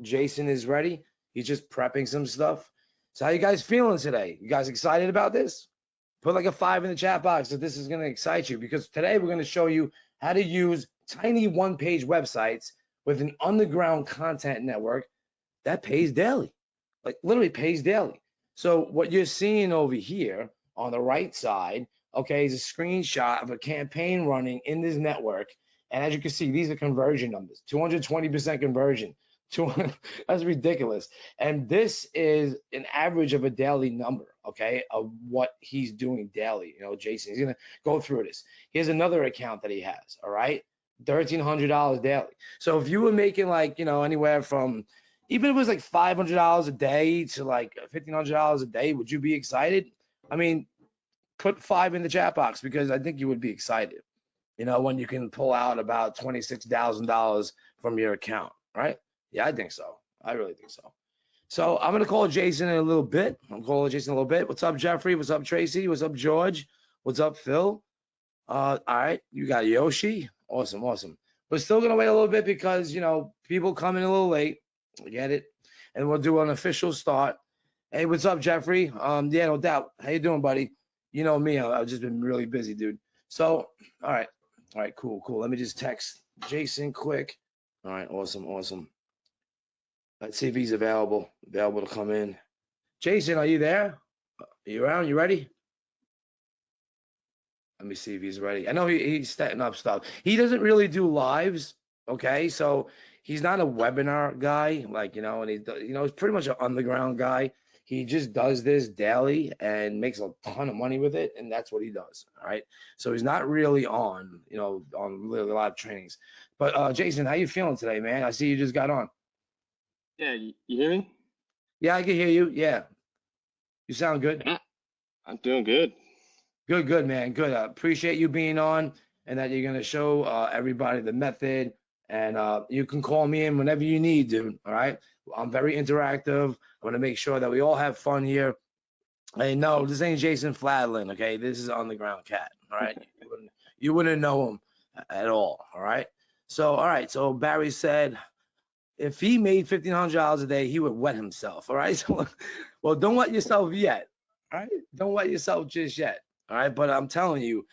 Jason is ready. He's just prepping some stuff. So how you guys feeling today? You guys excited about this? Put like a 5 in the chat box if this is going to excite you, because today we're going to show you how to use tiny one-page websites with an underground content network that pays daily, like literally pays daily. So what you're seeing over here on the right side, okay, is a screenshot of a campaign running in this network. And as you can see, these are conversion numbers, 220% conversion. That's ridiculous. And this is an average of a daily number, okay, of what he's doing daily. You know, Jason, he's going to go through this. Here's another account that he has, all right, $1,300 daily. So if you were making like, you know, anywhere from, even if it was like $500 a day to like $1,500 a day, would you be excited? I mean, put 5 in the chat box, because I think you would be excited, you know, when you can pull out about $26,000 from your account, right? Yeah, I think so. I really think so. So I'm going to call Jason in a little bit. I'm calling Jason in a little bit. What's up, Jeffrey? What's up, Tracy? What's up, George? What's up, Phil? All right. You got Yoshi. Awesome, awesome. We're still going to wait a little bit because, you know, people come in a little late. I get it. And we'll do an official start. Hey, what's up, Jeffrey? Yeah, no doubt. How you doing, buddy? You know me. I've just been really busy, dude. So, all right. All right, cool, cool. Let me just text Jason quick. All right, awesome, awesome. Let's see if he's available to come in. Jason, are you there? Are you around? You ready? Let me see if he's ready. I know he's setting up stuff. He doesn't really do lives, okay? So he's not a webinar guy, like, you know, and he's pretty much an underground guy. He just does this daily and makes a ton of money with it, and that's what he does, all right? So he's not really on, you know, on really live trainings. But Jason, how you feeling today, man? I see you just got on. Yeah, you hear me? Yeah, I can hear you. Yeah. You sound good. Yeah, I'm doing good. Good, good, man. Good. I appreciate you being on, and that you're going to show everybody the method. And you can call me in whenever you need, dude. All right. I'm very interactive. I want to make sure that we all have fun here. Hey, no, this ain't Jason Fladlin. Okay. This is Underground Cat. All right. You wouldn't know him at all. All right. So, all right. So Barry said, if he made $1,500 a day, he would wet himself. All right. So, well, don't wet yourself yet. All right. Don't wet yourself just yet. All right. But I'm telling you,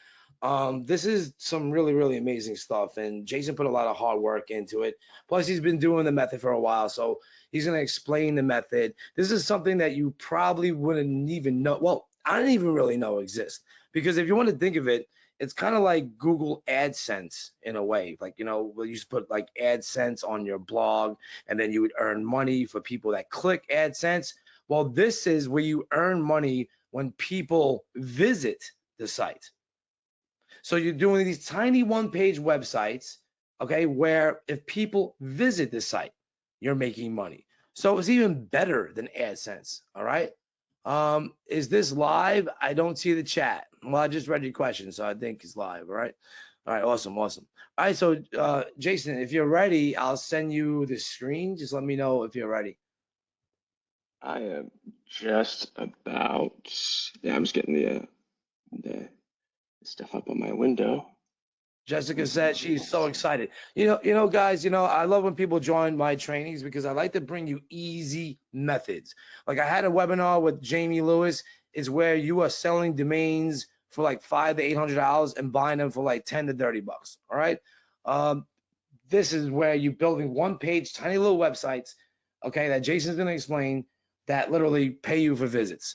this is some really, really amazing stuff. And Jason put a lot of hard work into it. Plus, he's been doing the method for a while. So he's going to explain the method. This is something that you probably wouldn't even know. Well, I didn't even really know exists, because if you want to think of it, it's kind of like Google AdSense in a way. Like, you know, you just put like AdSense on your blog, and then you would earn money for people that click AdSense. Well, this is where you earn money when people visit the site. So you're doing these tiny one-page websites, okay, where if people visit the site, you're making money. So it's even better than AdSense, all right? Is this live? I don't see the chat. Well, I just read your question, so I think it's live, all right? All right, awesome, awesome. All right, so Jason, if you're ready, I'll send you the screen. Just let me know if you're ready. I am just about, yeah, I'm just getting the stuff up on my window. Jessica said she's so excited. You know, guys, I love when people join my trainings, because I like to bring you easy methods. Like I had a webinar with Jamie Lewis, is where you are selling domains for like $500 to $800 and buying them for like 10 to 30 bucks. All right. This is where you're building one-page, tiny little websites, okay, that Jason's going to explain, that literally pay you for visits.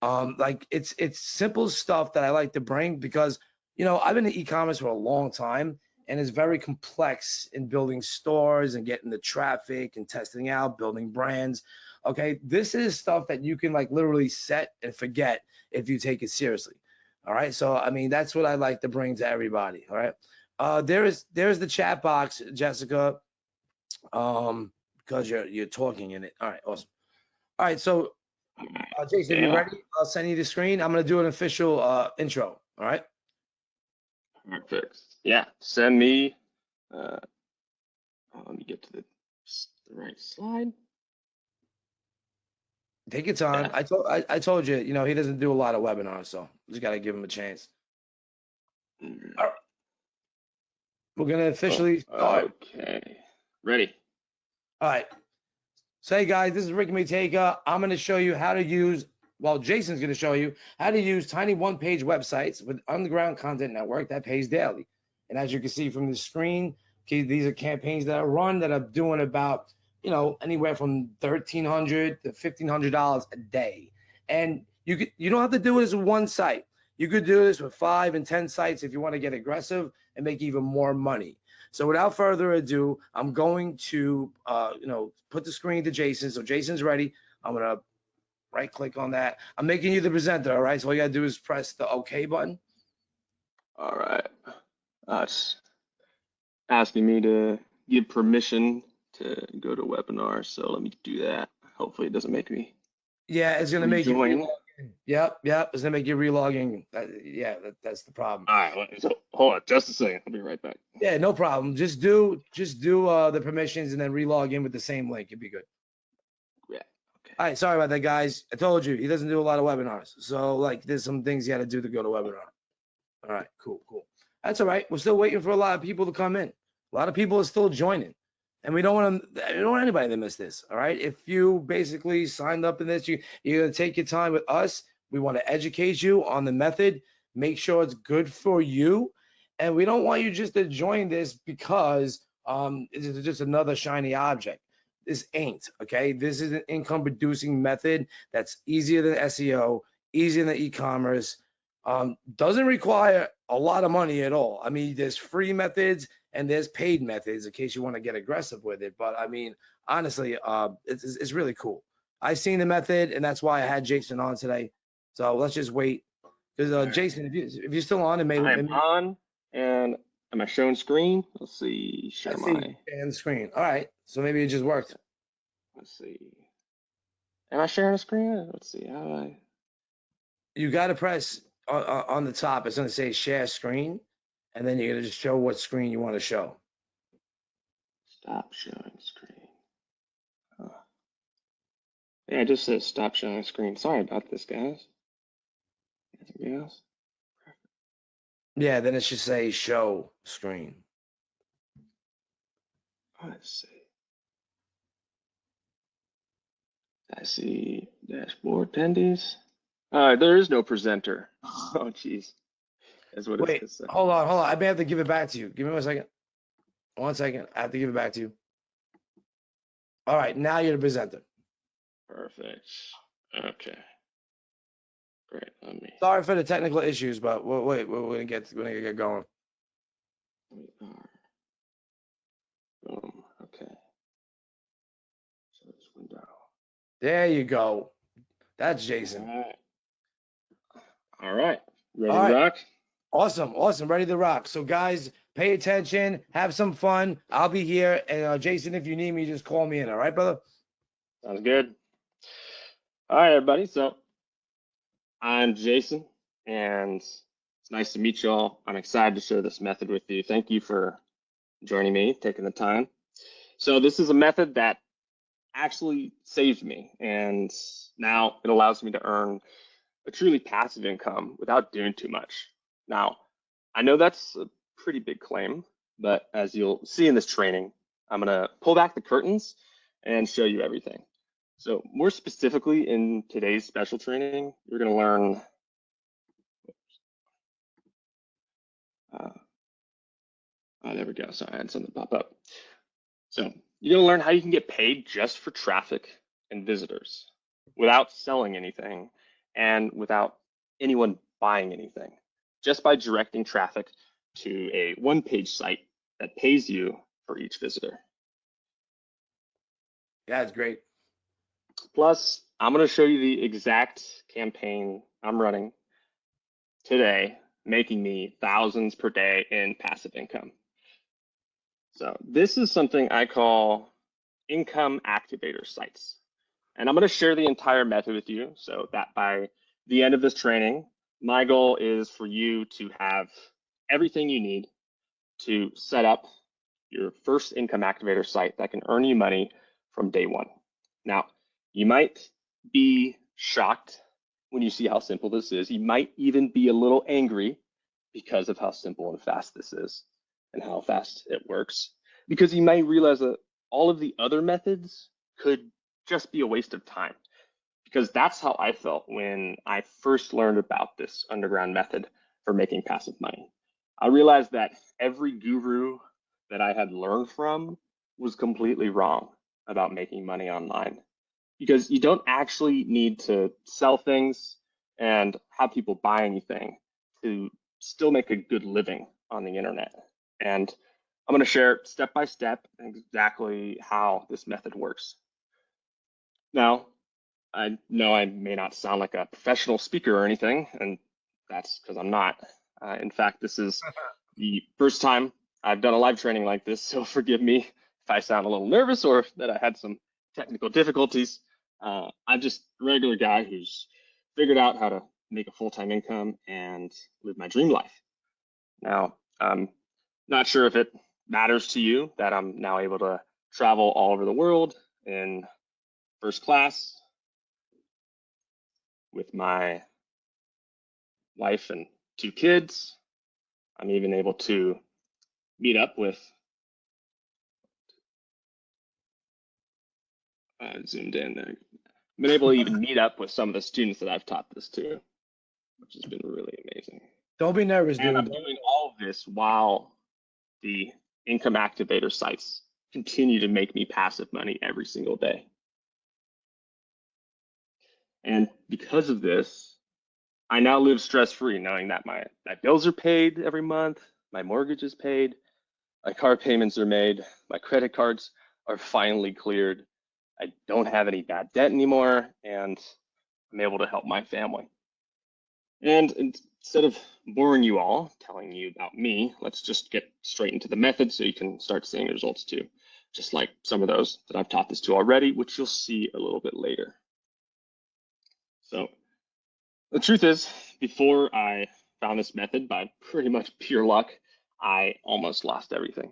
Like it's simple stuff that I like to bring, because I've been in e-commerce for a long time, and it's very complex in building stores and getting the traffic and testing out, building brands. Okay, this is stuff that you can like literally set and forget if you take it seriously. All right, so I mean that's what I like to bring to everybody. All right, there's the chat box, Jessica, because you're talking in it. All right, awesome. All right, so Jason, Yeah. you ready? I'll send you the screen. I'm gonna do an official intro. All right. Perfect. Yeah, send me. Let me get to the right slide. Take your time. Yeah. I told you, he doesn't do a lot of webinars, so you just gotta give him a chance. All right. We're gonna officially start. Okay. Ready. All right. So hey guys, this is Ricky Mateka. I'm going to show you how to use, well, Jason's going to show you how to use tiny one-page websites with Underground Content Network that pays daily. And as you can see from the screen, okay, these are campaigns that are run that are doing about, anywhere from $1,300 to $1,500 a day. And you don't have to do this with one site. You could do this with 5 and 10 sites if you want to get aggressive and make even more money. So without further ado, I'm going to, put the screen to Jason. So Jason's ready. I'm going to right click on that. I'm making you the presenter. All right. So all you got to do is press the OK button. All right. It's asking me to give permission to go to webinar. So let me do that. Hopefully it doesn't make me Yeah, it's going to make you rejoin. relog in. Yep. It's going to make you relog in. That's the problem. All right. So hold on just a second. I'll be right back. Yeah, no problem. Just do the permissions and then relog in with the same link. It'd be good. Yeah. Okay. All right, sorry about that, guys. I told you he doesn't do a lot of webinars, so like there's some things you got to do to go to webinar. All right, cool. That's all right. We're still waiting for a lot of people to come in. A lot of people are still joining, and we don't want anybody to miss this. All right, if you basically signed up in this, you're gonna take your time with us. We want to educate you on the method, make sure it's good for you, and we don't want you just to join this because it's just another shiny object. This ain't, okay? This is an income producing method that's easier than SEO, easier than e-commerce, doesn't require a lot of money at all. I mean, there's free methods and there's paid methods in case you want to get aggressive with it. But I mean, honestly, it's really cool. I've seen the method and that's why I had Jason on today. So let's just wait. Because Jason, if you're still on, it may. I'm on, and am I showing screen? Let's see. Share my. And screen. All right. So maybe it just worked. Let's see. Am I sharing a screen? Let's see. How do I? You got to press on the top. It's going to say share screen, and then you're going to just show what screen you want to show. Stop showing screen. Oh. Yeah, it just says stop showing screen. Sorry about this, guys. Anything else? Yeah, then it should say show screen. Let's see. I see dashboard attendees. There is no presenter. Oh, jeez. That's what Wait, it says. hold on. I may have to give it back to you. Give me 1 second. 1 second. I have to give it back to you. All right, now you're the presenter. Perfect. Okay. Great. Let me. Sorry for the technical issues, but we're gonna get going. We are. Boom. Okay. So this window. There you go. That's Jason. All right. Ready to rock? Awesome. Ready to rock. So guys, pay attention, have some fun. I'll be here. And Jason, if you need me, just call me in. All right, brother? Sounds good. All right, everybody. So I'm Jason, and it's nice to meet you all. I'm excited to share this method with you. Thank you for joining me, taking the time. So this is a method that actually saved me, and now it allows me to earn a truly passive income without doing too much. Now, I know that's a pretty big claim, but as you'll see in this training, I'm gonna pull back the curtains and show you everything. So more specifically in today's special training, you're gonna learn there we go. Sorry, I had something pop up. So you're gonna learn how you can get paid just for traffic and visitors without selling anything and without anyone buying anything, just by directing traffic to a one-page site that pays you for each visitor. Yeah, it's great. Plus, I'm going to show you the exact campaign I'm running today, making me thousands per day in passive income. So this is something I call income activator sites. And I'm going to share the entire method with you so that by the end of this training, my goal is for you to have everything you need to set up your first income activator site that can earn you money from day one. Now, you might be shocked when you see how simple this is. You might even be a little angry because of how simple and fast this is and how fast it works. Because you might realize that all of the other methods could just be a waste of time. Because that's how I felt when I first learned about this underground method for making passive money. I realized that every guru that I had learned from was completely wrong about making money online. Because you don't actually need to sell things and have people buy anything to still make a good living on the internet. And I'm going to share step by step exactly how this method works. Now, I know I may not sound like a professional speaker or anything, and that's because I'm not. In fact, this is the first time I've done a live training like this, so forgive me if I sound a little nervous or that I had some technical difficulties. I'm just a regular guy who's figured out how to make a full-time income and live my dream life. Now, I'm not sure if it matters to you that I'm now able to travel all over the world in first class with my wife and 2 kids. I'm even able to meet up with, zoomed in there. I've been able to even meet up with some of the students that I've taught this to, which has been really amazing. Don't be nervous, And I'm dude. doing all of this while the income activator sites continue to make me passive money every single day. And because of this, I now live stress-free, knowing that my bills are paid every month, my mortgage is paid, my car payments are made, my credit cards are finally cleared, I don't have any bad debt anymore, and I'm able to help my family. And instead of boring you all, telling you about me, let's just get straight into the method so you can start seeing the results too, just like some of those that I've taught this to already, which you'll see a little bit later. So the truth is, before I found this method by pretty much pure luck, I almost lost everything.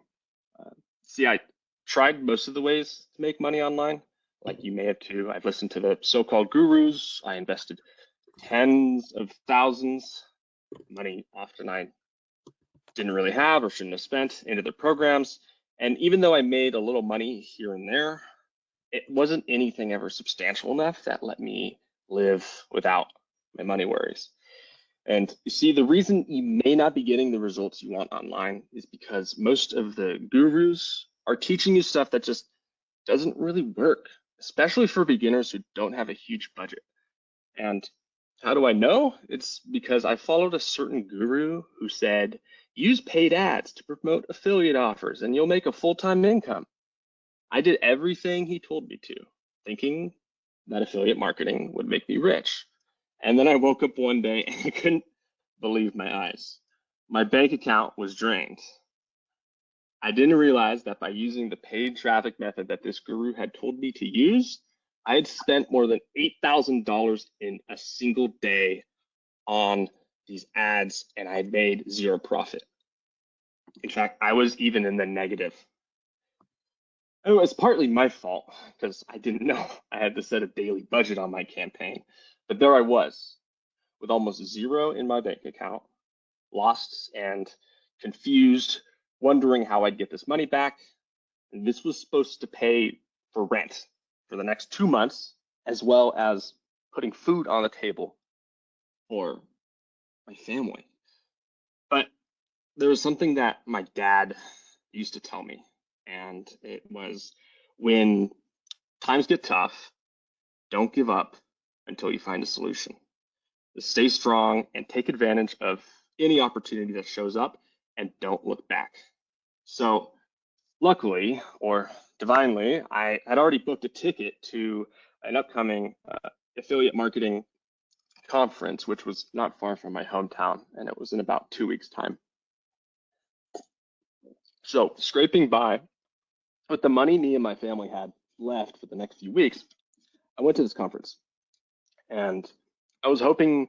See, I tried most of the ways to make money online, like you may have too. I've listened to the so-called gurus. I invested tens of thousands, money often I didn't really have or shouldn't have spent, into their programs. And even though I made a little money here and there, it wasn't anything ever substantial enough that let me live without my money worries. And you see, the reason you may not be getting the results you want online is because most of the gurus are teaching you stuff that just doesn't really work, especially for beginners who don't have a huge budget. And how do I know? It's because I followed a certain guru who said, use paid ads to promote affiliate offers and you'll make a full-time income. I did everything he told me to, thinking that affiliate marketing would make me rich. And then I woke up one day and I couldn't believe my eyes. My bank account was drained. I didn't realize that by using the paid traffic method that this guru had told me to use, I had spent more than $8,000 in a single day on these ads and I had made zero profit. In fact, I was even in the negative. It was partly my fault because I didn't know I had to set a daily budget on my campaign. But there I was, with almost zero in my bank account, lost and confused, wondering how I'd get this money back. And this was supposed to pay for rent for the next 2 months, as well as putting food on the table for my family. But there was something that my dad used to tell me, and it was, when times get tough, don't give up until you find a solution. Just stay strong and take advantage of any opportunity that shows up and don't look back. So luckily, or divinely, I had already booked a ticket to an upcoming affiliate marketing conference, which was not far from my hometown, and it was in about 2 weeks' time. So scraping by with the money me and my family had left for the next few weeks, I went to this conference, and I was hoping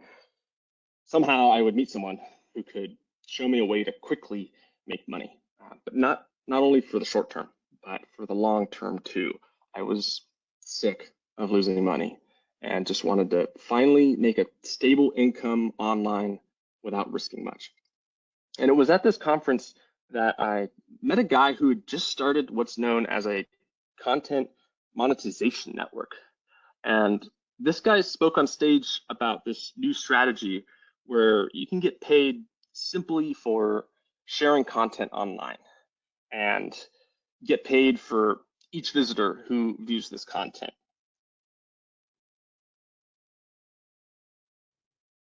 somehow I would meet someone who could show me a way to quickly make money, but not only for the short term, but for the long term too. I was sick of losing money and just wanted to finally make a stable income online without risking much. And it was at this conference that I met a guy who had just started what's known as a content monetization network. And this guy spoke on stage about this new strategy where you can get paid simply for sharing content online and get paid for each visitor who views this content.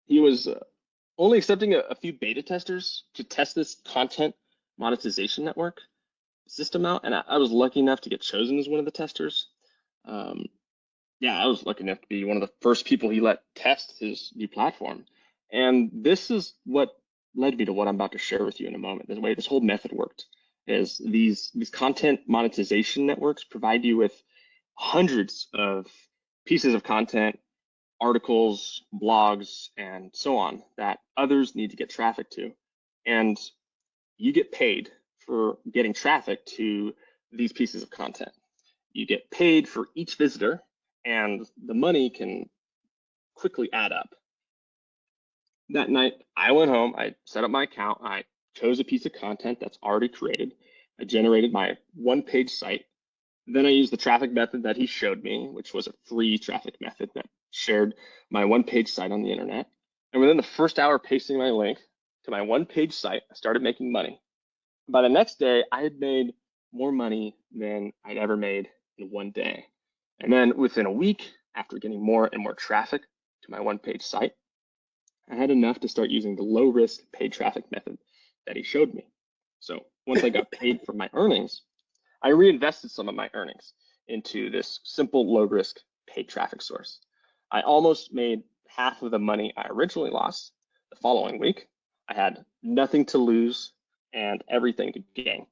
He was only accepting a few beta testers to test this content monetization network system out, and I was lucky enough to get chosen as one of the testers. Yeah, I was lucky enough to be one of the first people he let test his new platform. And this is what led me to what I'm about to share with you in a moment. The way this whole method worked is these content monetization networks provide you with hundreds of pieces of content, articles, blogs, and so on that others need to get traffic to. And you get paid for getting traffic to these pieces of content. You get paid for each visitor, and the money can quickly add up. That night, I went home, I set up my account, I chose a piece of content that's already created, I generated my one-page site, then I used the traffic method that he showed me, which was a free traffic method that shared my one-page site on the internet. And within the first hour pasting my link to my one-page site, I started making money. By the next day, I had made more money than I'd ever made in one day. And then within a week, after getting more and more traffic to my one-page site, I had enough to start using the low-risk paid traffic method that he showed me. So once I got paid for my earnings, I reinvested some of my earnings into this simple low-risk paid traffic source. I almost made half of the money I originally lost the following week. I had nothing to lose and everything to gain.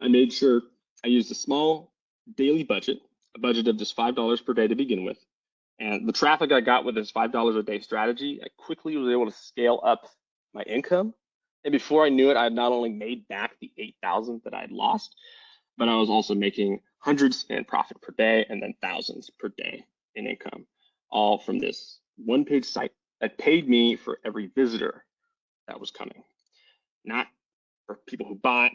I made sure I used a small daily budget, a budget of just $5 per day to begin with. And the traffic I got with this $5 a day strategy, I quickly was able to scale up my income. And before I knew it, I had not only made back the $8,000 that I had lost, but I was also making hundreds in profit per day and then thousands per day in income, all from this one-page site that paid me for every visitor that was coming, not for people who bought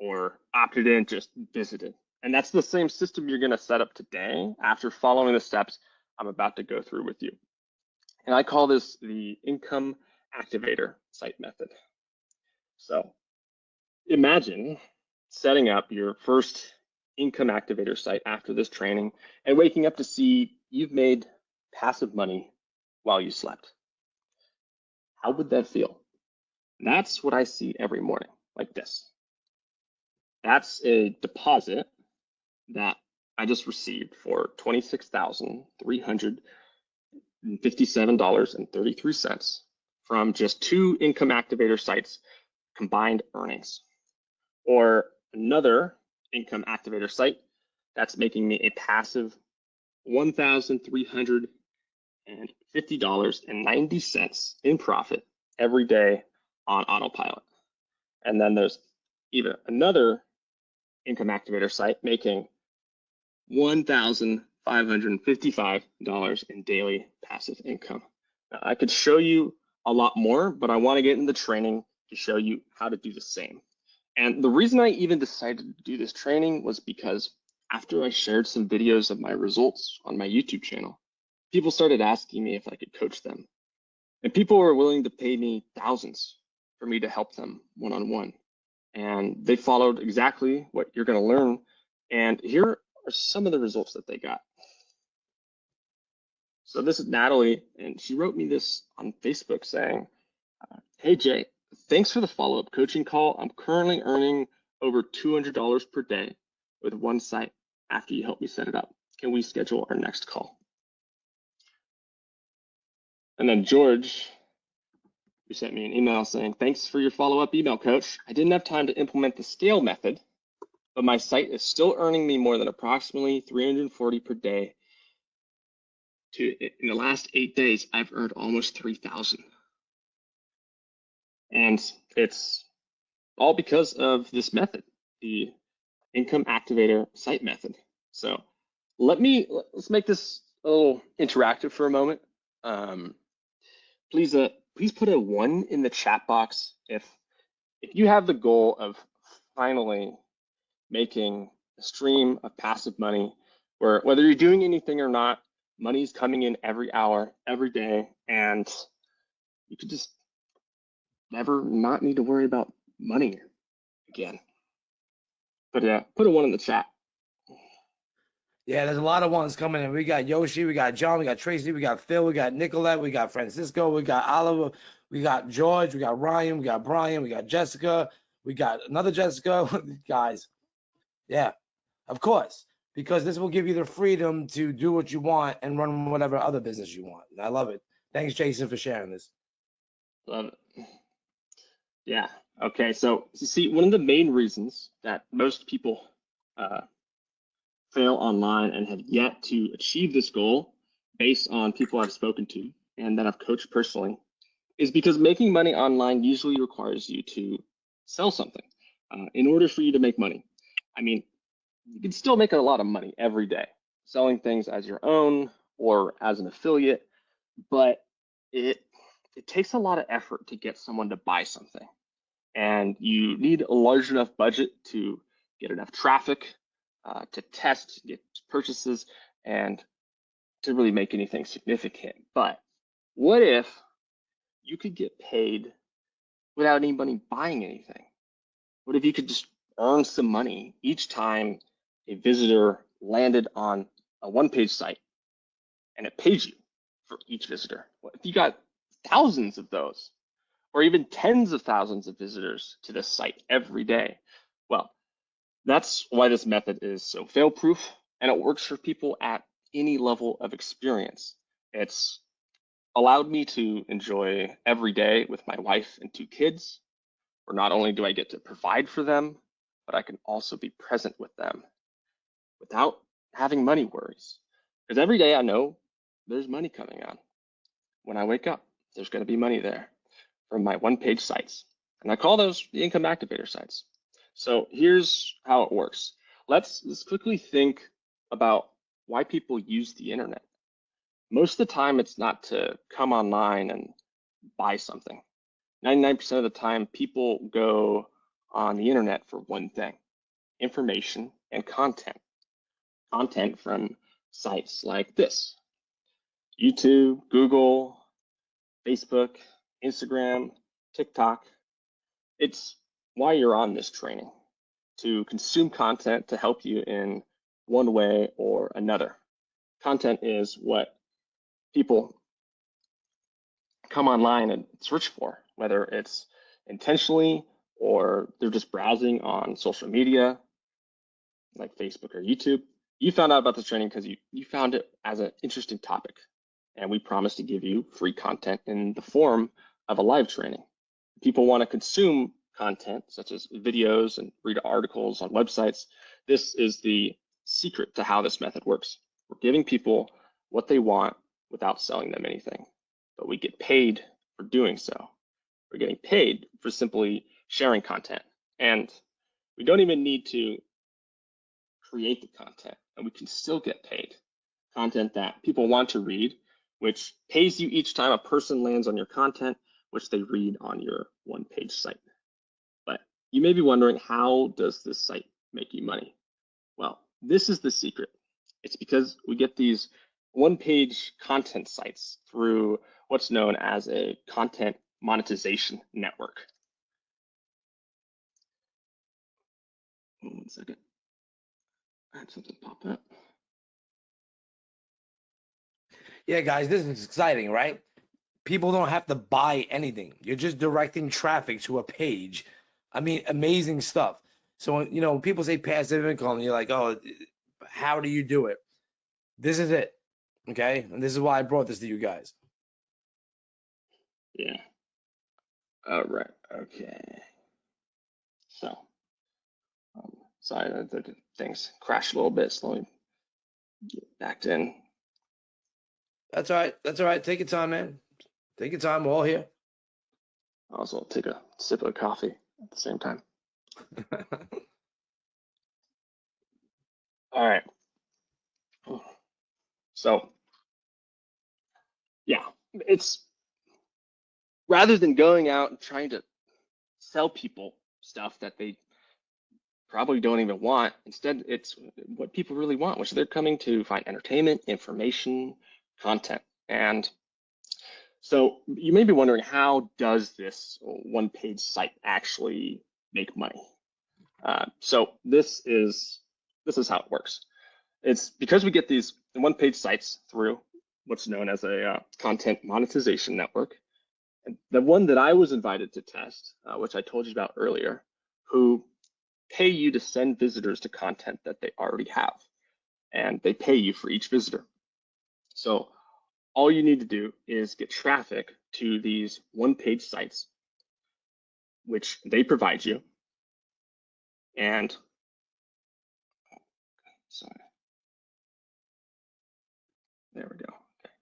or opted in, just visited. And that's the same system you're going to set up today after following the steps I'm about to go through with you. And I call this the income activator site method. So imagine setting up your first income activator site after this training and waking up to see you've made passive money while you slept. How would that feel? That's what I see every morning, like this. That's a deposit that I just received for $26,357.33 from just 2 income activator sites combined earnings. Or another income activator site that's making me a passive $1,350.90 in profit every day on autopilot. And then there's even another income activator site making $1,555 in daily passive income. Now, I could show you a lot more, but I want to get in the training to show you how to do the same. And the reason I even decided to do this training was because after I shared some videos of my results on my YouTube channel, people started asking me if I could coach them. And people were willing to pay me thousands for me to help them one-on-one. And they followed exactly what you're going to learn. And here are some of the results that they got. So this is Natalie, and she wrote me this on Facebook saying, hey Jay, thanks for the follow-up coaching call. I'm currently earning over $200 per day with one site after you help me set it up. Can we schedule our next call? And then George, who sent me an email saying, thanks for your follow-up email, coach. I didn't have time to implement the scale method, but my site is still earning me more than approximately $340 per day. In the last 8 days, I've earned almost $3,000. And it's all because of this method, the income activator site method. So let's make this a little interactive for a moment. Please put a 1 in the chat box if you have the goal of finally making a stream of passive money where whether you're doing anything or not, money's coming in every hour, every day, and you could just never not need to worry about money again. But yeah, put a one in the chat. Yeah, there's a lot of ones coming in. We got Yoshi, we got John, we got Tracy, we got Phil, we got Nicolette, we got Francisco, we got Oliver, we got George, we got Ryan, we got Brian, we got Jessica, we got another Jessica. Guys, yeah, of course, because this will give you the freedom to do what you want and run whatever other business you want. I love it. Thanks, Jason, for sharing this. Love it. Yeah. Okay. So you see, one of the main reasons that most people fail online and have yet to achieve this goal, based on people I've spoken to and that I've coached personally, is because making money online usually requires you to sell something in order for you to make money. I mean, you can still make a lot of money every day selling things as your own or as an affiliate, but it takes a lot of effort to get someone to buy something. And you need a large enough budget to get enough traffic, to test, get purchases, and to really make anything significant. But what if you could get paid without anybody buying anything? What if you could just earn some money each time a visitor landed on a one-page site and it pays you for each visitor? What if you got thousands of those, or even tens of thousands of visitors to this site every day? Well, that's why this method is so fail-proof, and it works for people at any level of experience. It's allowed me to enjoy every day with my wife and two kids, where not only do I get to provide for them, but I can also be present with them without having money worries. Because every day I know there's money coming on. When I wake up, there's going to be money there from my one-page sites. And I call those the income activator sites. So here's how it works. Let's quickly think about why people use the internet. Most of the time, it's not to come online and buy something. 99% of the time, people go on the internet for one thing: information and content. Content from sites like this: YouTube, Google, Facebook, Instagram, TikTok. It's why you're on this training, to consume content to help you in one way or another. Content is what people come online and search for, whether it's intentionally or they're just browsing on social media like Facebook or YouTube. You found out about this training because you found it as an interesting topic, and we promise to give you free content in the form of a live training. People want to consume content such as videos and read articles on websites. This is the secret to how this method works. We're giving people what they want without selling them anything, but we get paid for doing so. We're getting paid for simply sharing content, and we don't even need to create the content, and we can still get paid. Content that people want to read, which pays you each time a person lands on your content, which they read on your one-page site. But you may be wondering, how does this site make you money? Well, this is the secret. It's because we get these one-page content sites through what's known as a content monetization network. 1 second. I had something pop up. Yeah, guys, this is exciting, right? People don't have to buy anything. You're just directing traffic to a page. I mean, amazing stuff. So, when people say passive income, you're like, oh, how do you do it? This is it. Okay. And this is why I brought this to you guys. Yeah. All right. Okay. So, sorry, the things crashed a little bit. So let me get back in. That's all right. That's all right. Take your time, man. Take your time. We're all here. Also, take a sip of coffee at the same time. All right. So, yeah, it's rather than going out and trying to sell people stuff that they probably don't even want. Instead, it's what people really want, which they're coming to find entertainment, information, content. And so you may be wondering, how does this one-page site actually make money? So this is how it works. It's because we get these one-page sites through what's known as a content monetization network. And the one that I was invited to test, which I told you about earlier, who pay you to send visitors to content that they already have, and they pay you for each visitor. So all you need to do is get traffic to these one-page sites, which they provide you. And sorry, there we go. Okay.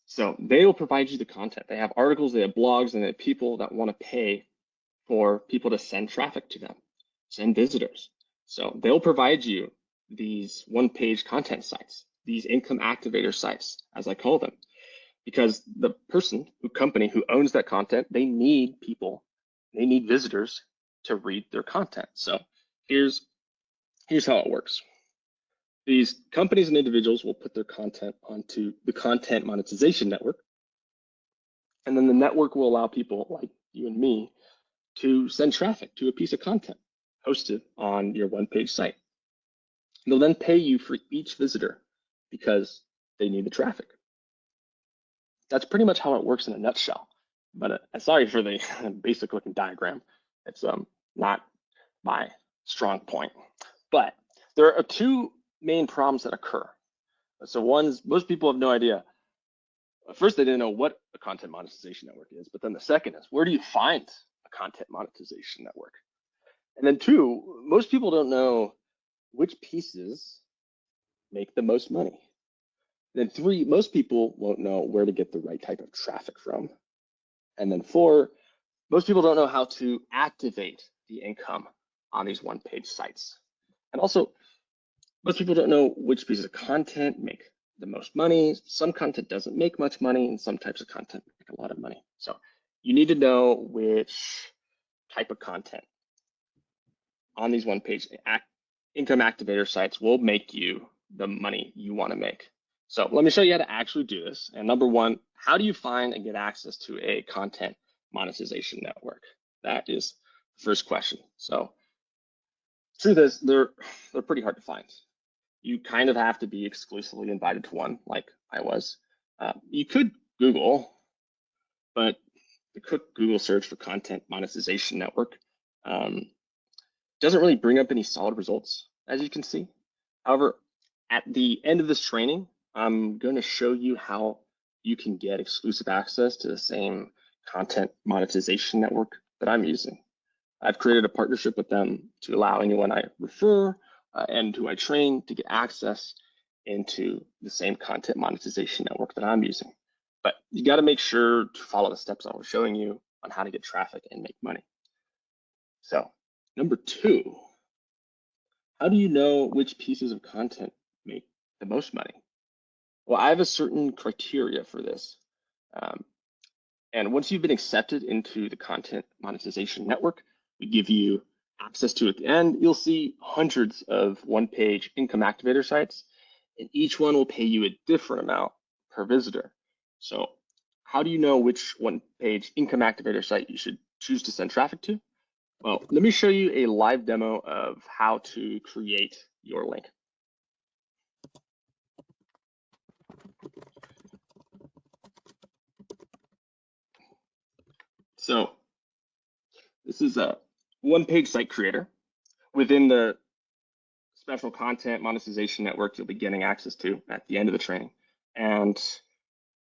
So they will provide you the content. They have articles, they have blogs, and they have people that want to pay for people to send traffic to them, send visitors. So they'll provide you these one-page content sites, these income activator sites, as I call them, because the company who owns that content, they need people, they need visitors to read their content. So here's how it works. These companies and individuals will put their content onto the content monetization network, and then the network will allow people like you and me to send traffic to a piece of content hosted on your one-page site. They'll then pay you for each visitor because they need the traffic. That's pretty much how it works in a nutshell. But sorry for the basic looking diagram. It's not my strong point. But there are two main problems that occur. So one is most people have no idea. First, they didn't know what a content monetization network is. But then the second is, where do you find a content monetization network? And then two, most people don't know which pieces make the most money. Then three, most people won't know where to get the right type of traffic from. And then four, most people don't know how to activate the income on these one-page sites. And also, most people don't know which pieces of content make the most money. Some content doesn't make much money, and some types of content make a lot of money. So you need to know which type of content on these one-page income activator sites will make you the money you want to make. So let me show you how to actually do this. And number one, how do you find and get access to a content monetization network? That is the first question. So truth is, they're pretty hard to find. You kind of have to be exclusively invited to one, like I was. You could Google, but the quick Google search for content monetization network doesn't really bring up any solid results, as you can see. However, at the end of this training, I'm going to show you how you can get exclusive access to the same content monetization network that I'm using. I've created a partnership with them to allow anyone I refer and who I train to get access into the same content monetization network that I'm using. But you got to make sure to follow the steps I was showing you on how to get traffic and make money. So number two, how do you know which pieces of content make the most money? Well, I have a certain criteria for this. And once you've been accepted into the content monetization network, we give you access to it. At the end, you'll see hundreds of one-page income activator sites, and each one will pay you a different amount per visitor. So how do you know which one-page income activator site you should choose to send traffic to? Well, let me show you a live demo of how to create your link. So this is a one-page site creator within the special content monetization network you'll be getting access to at the end of the training. And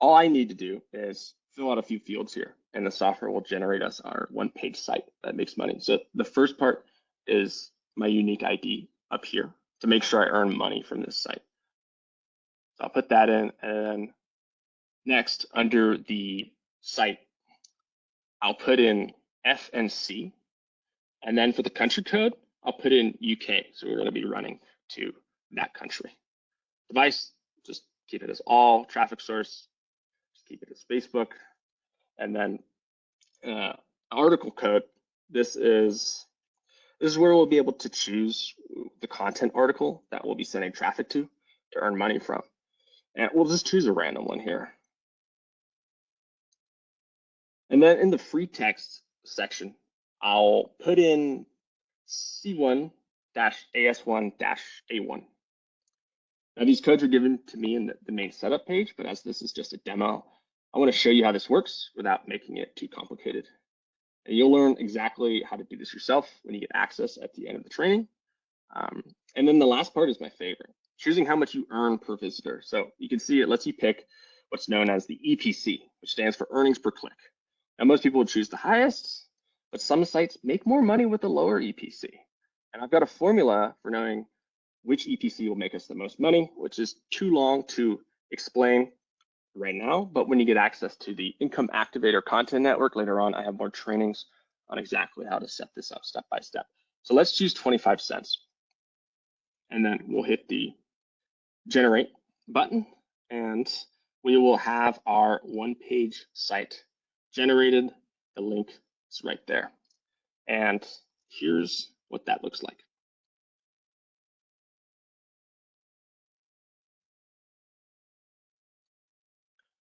all I need to do is fill out a few fields here, and the software will generate us our one-page site that makes money. So the first part is my unique ID up here to make sure I earn money from this site. So I'll put that in, and next, under the site, I'll put in F and C, and then for the country code, I'll put in UK. So we're going to be running to that country. Device, just keep it as all. Traffic source, just keep it as Facebook. And then article code, this is This is where we'll be able to choose the content article that we'll be sending traffic to earn money from. And we'll just choose a random one here. And then in the free text section, I'll put in C1-AS1-A1. Now these codes are given to me in the main setup page, but as this is just a demo, I want to show you how this works without making it too complicated. And you'll learn exactly how to do this yourself when you get access at the end of the training. And then the last part is my favorite, choosing how much you earn per visitor. So you can see it lets you pick what's known as the EPC, which stands for earnings per click. Now most people would choose the highest, but some sites make more money with the lower EPC. And I've got a formula for knowing which EPC will make us the most money, which is too long to explain right now. But when you get access to the Income Activator Content Network later on, I have more trainings on exactly how to set this up step by step. So let's choose 25 cents. And then we'll hit the generate button, and we will have our one-page site generated. The link is right there. And here's what that looks like.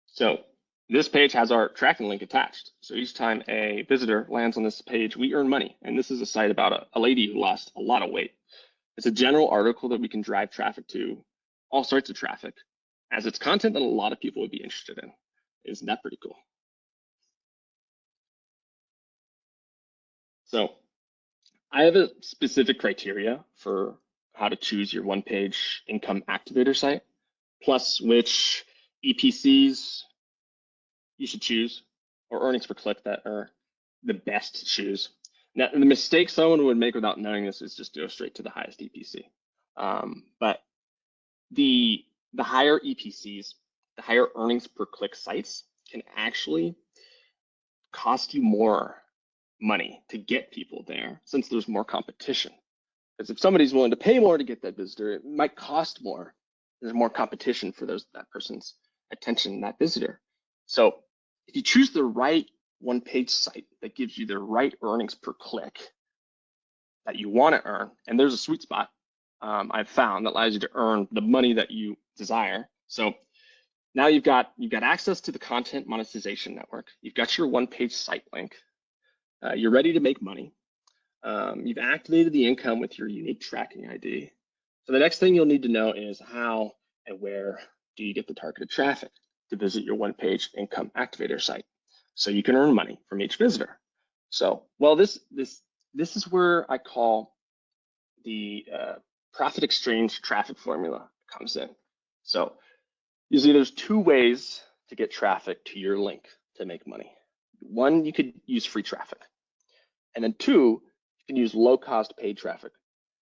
So this page has our tracking link attached. So each time a visitor lands on this page, we earn money. And this is a site about a lady who lost a lot of weight. It's a general article that we can drive traffic to, all sorts of traffic, as it's content that a lot of people would be interested in. Isn't that pretty cool? So I have a specific criteria for how to choose your one-page income activator site, plus which EPCs you should choose, or earnings per click that are the best to choose. Now, the mistake someone would make without knowing this is just go straight to the highest EPC. But the higher EPCs, the higher earnings per click sites can actually cost you more money to get people there since there's more competition. Because if somebody's willing to pay more to get that visitor, it might cost more. There's more competition for that person's attention, that visitor. So if you choose the right one-page site that gives you the right earnings per click that you want to earn, and there's a sweet spot I've found that allows you to earn the money that you desire. So now you've got access to the content monetization network. You've got your one-page site link. You're ready to make money. You've activated the income with your unique tracking ID. So the next thing you'll need to know is how and where do you get the targeted traffic to visit your one-page income activator site so you can earn money from each visitor. So, well, this is where I call the profit exchange traffic formula comes in. So usually there's two ways to get traffic to your link to make money. One, you could use free traffic. And then two, you can use low-cost paid traffic.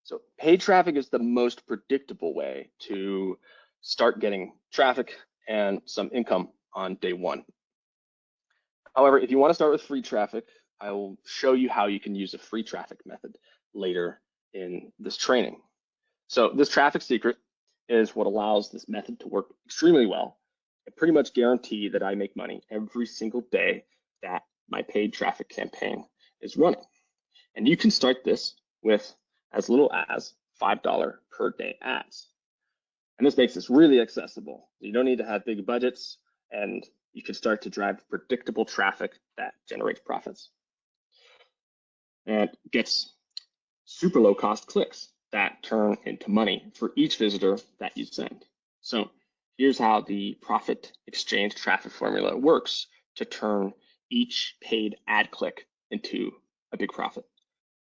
So paid traffic is the most predictable way to start getting traffic and some income on day one. However, if you want to start with free traffic, I will show you how you can use a free traffic method later in this training. So this traffic secret is what allows this method to work extremely well and pretty much guarantee that I make money every single day that my paid traffic campaign is running. And you can start this with as little as $5 per day ads. And this makes this really accessible. You don't need to have big budgets, and you can start to drive predictable traffic that generates profits. And gets super low cost clicks that turn into money for each visitor that you send. So here's how the profit exchange traffic formula works to turn each paid ad click into a big profit.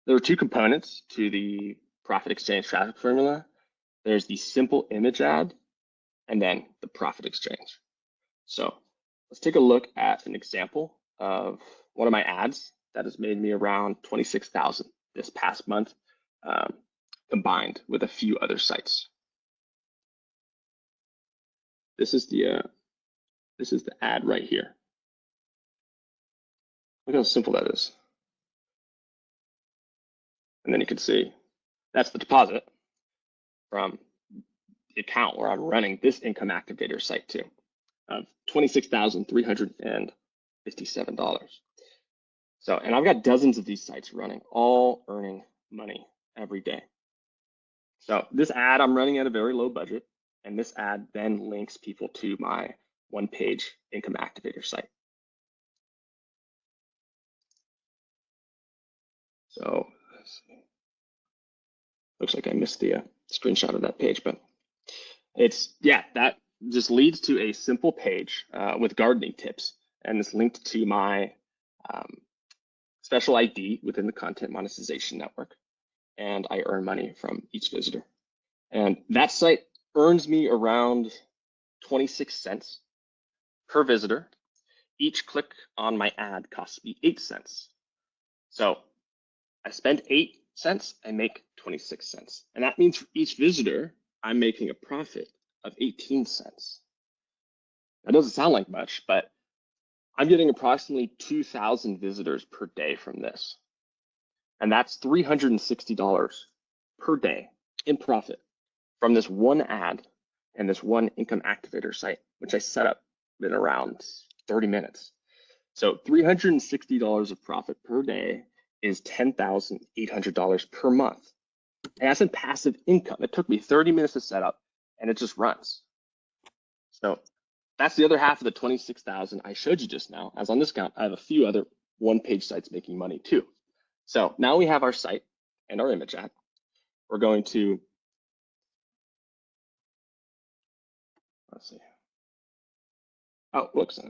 There are two components to the profit exchange traffic formula. There's the simple image ad and then the profit exchange. So let's take a look at an example of one of my ads that has made me around $26,000 this past month, combined with a few other sites. This is the ad right here. Look how simple that is. And then you can see that's the deposit from the account where I'm running this income activator site to, of $26,357. So, and I've got dozens of these sites running, all earning money every day. So this ad I'm running at a very low budget, and this ad then links people to my one-page income activator site. So looks like I missed the screenshot of that page, but it's, yeah, that just leads to a simple page with gardening tips, and it's linked to my special ID within the content monetization network, and I earn money from each visitor. And that site earns me around 26 cents per visitor. Each click on my ad costs me 8 cents. So I spend 8 cents, I make 26 cents. And that means for each visitor, I'm making a profit of 18 cents. That doesn't sound like much, but I'm getting approximately 2,000 visitors per day from this. And that's $360 per day in profit from this one ad and this one income activator site, which I set up in around 30 minutes. So $360 of profit per day is $10,800 per month. And that's in passive income. It took me 30 minutes to set up, and it just runs. So that's the other half of the 26,000 I showed you just now. As on this count, I have a few other one-page sites making money too. So now we have our site and our image ad. We're going to, let's see. Oh, whoops, I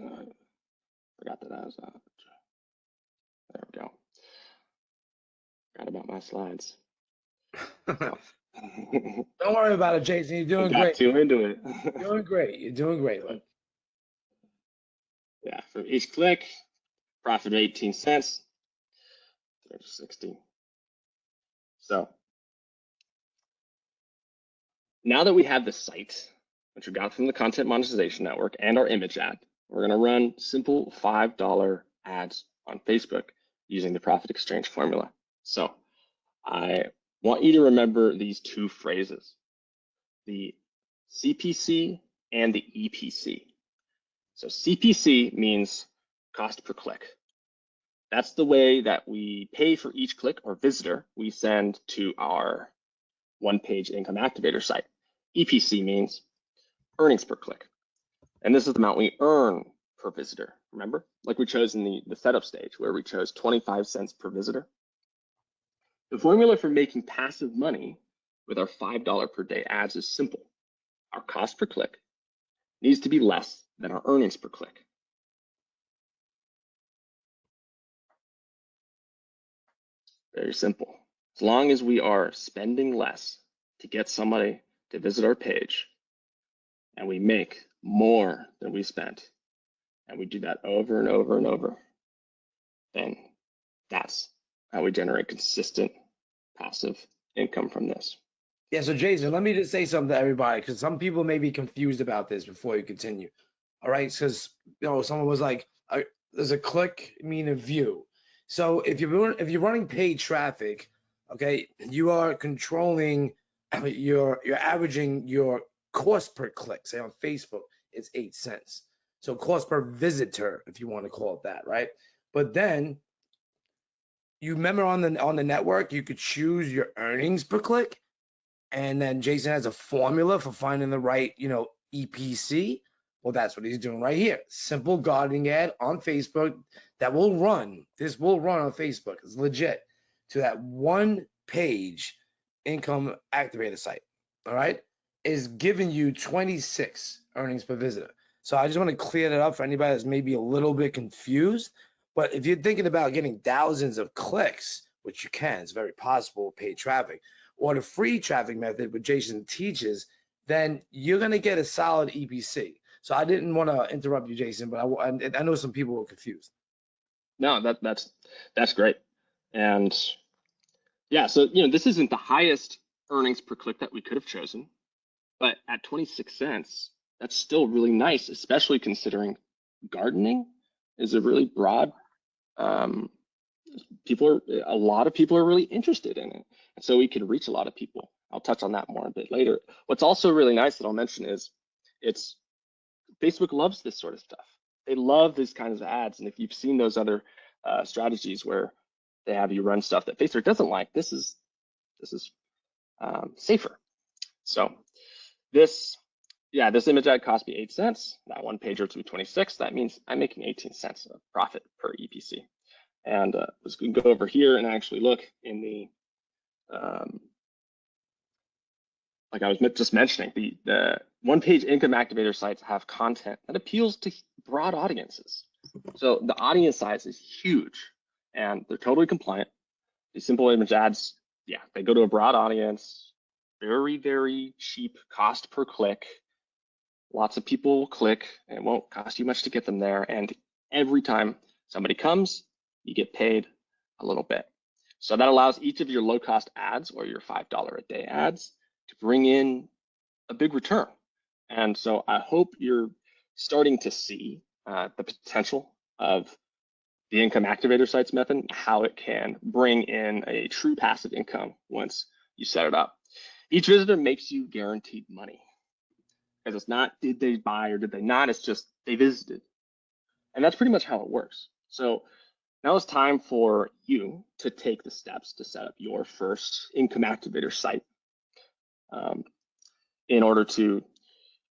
forgot that I was, there we go. Forgot about my slides. So. Don't worry about it, Jason. You're doing got great. too into it. You're doing great. You're doing great. Look. Yeah, for each click, profit of 18 cents, 360. So now that we have the site, which we got from the Content Monetization Network, and our image ad, we're going to run simple $5 ads on Facebook using the profit exchange formula. So I want you to remember these two phrases, the CPC and the EPC. So CPC means cost per click. That's the way that we pay for each click or visitor we send to our one-page income activator site. EPC means earnings per click. And this is the amount we earn per visitor. Remember, like we chose in the setup stage where we chose 25 cents per visitor. The formula for making passive money with our $5 per day ads is simple. Our cost per click needs to be less than our earnings per click. Very simple. As long as we are spending less to get somebody to visit our page and we make more than we spent, and we do that over and over and over, then that's how we generate consistent passive income from this. Yeah, so Jason, let me just say something to everybody, because some people may be confused about this before you continue. All right, because someone was like, "There's a click, mean a view." So if you're running paid traffic, okay, you are controlling you're averaging your cost per click. Say on Facebook, it's 8 cents. So cost per visitor, if you want to call it that, right? But then you remember on the network, you could choose your earnings per click. And then Jason has a formula for finding the right, EPC. Well, that's what he's doing right here. Simple gardening ad on Facebook that will run. This will run on Facebook. It's legit to that one page income activator site. All right. Is giving you 26 earnings per visitor. So I just want to clear that up for anybody that's maybe a little bit confused. But if you're thinking about getting thousands of clicks, which you can, it's very possible with paid traffic, or the free traffic method, which Jason teaches, then you're going to get a solid EPC. So I didn't want to interrupt you, Jason, but I know some people were confused. No, that's great. And yeah, so this isn't the highest earnings per click that we could have chosen, but at 26 cents, that's still really nice, especially considering gardening is a really broad. A lot of people are really interested in it, and so we can reach a lot of people. I'll touch on that more a bit later. What's also really nice that I'll mention is Facebook loves this sort of stuff. They love these kinds of ads, and if you've seen those other strategies where they have you run stuff that Facebook doesn't like, this is this is safer. So this image ad cost me 8 cents. That one pager to 26. That means I'm making 18 cents of profit per EPC. And let's go over here and actually look in the, like I was just mentioning, the one-page income activator sites have content that appeals to broad audiences. So the audience size is huge, and they're totally compliant. These simple image ads, yeah, they go to a broad audience, very, very cheap cost per click. Lots of people will click, and it won't cost you much to get them there. And every time somebody comes, you get paid a little bit. So that allows each of your low-cost ads or your $5 a day ads to bring in a big return. And so I hope you're starting to see the potential of the income activator sites method, how it can bring in a true passive income once you set it up. Each visitor makes you guaranteed money. Because it's not, did they buy or did they not? It's just they visited. And that's pretty much how it works. So now it's time for you to take the steps to set up your first income activator site in order to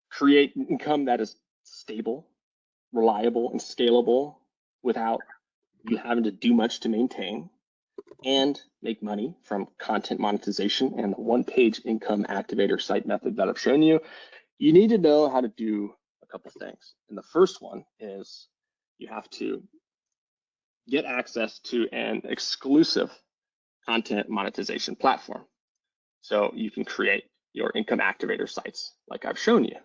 create income that is stable, reliable, and scalable without you having to do much to maintain, and make money from content monetization and the one-page income activator site method that I've shown you. You need to know how to do a couple things. And the first one is you have to get access to an exclusive content monetization platform. So you can create your income activator sites like I've shown you.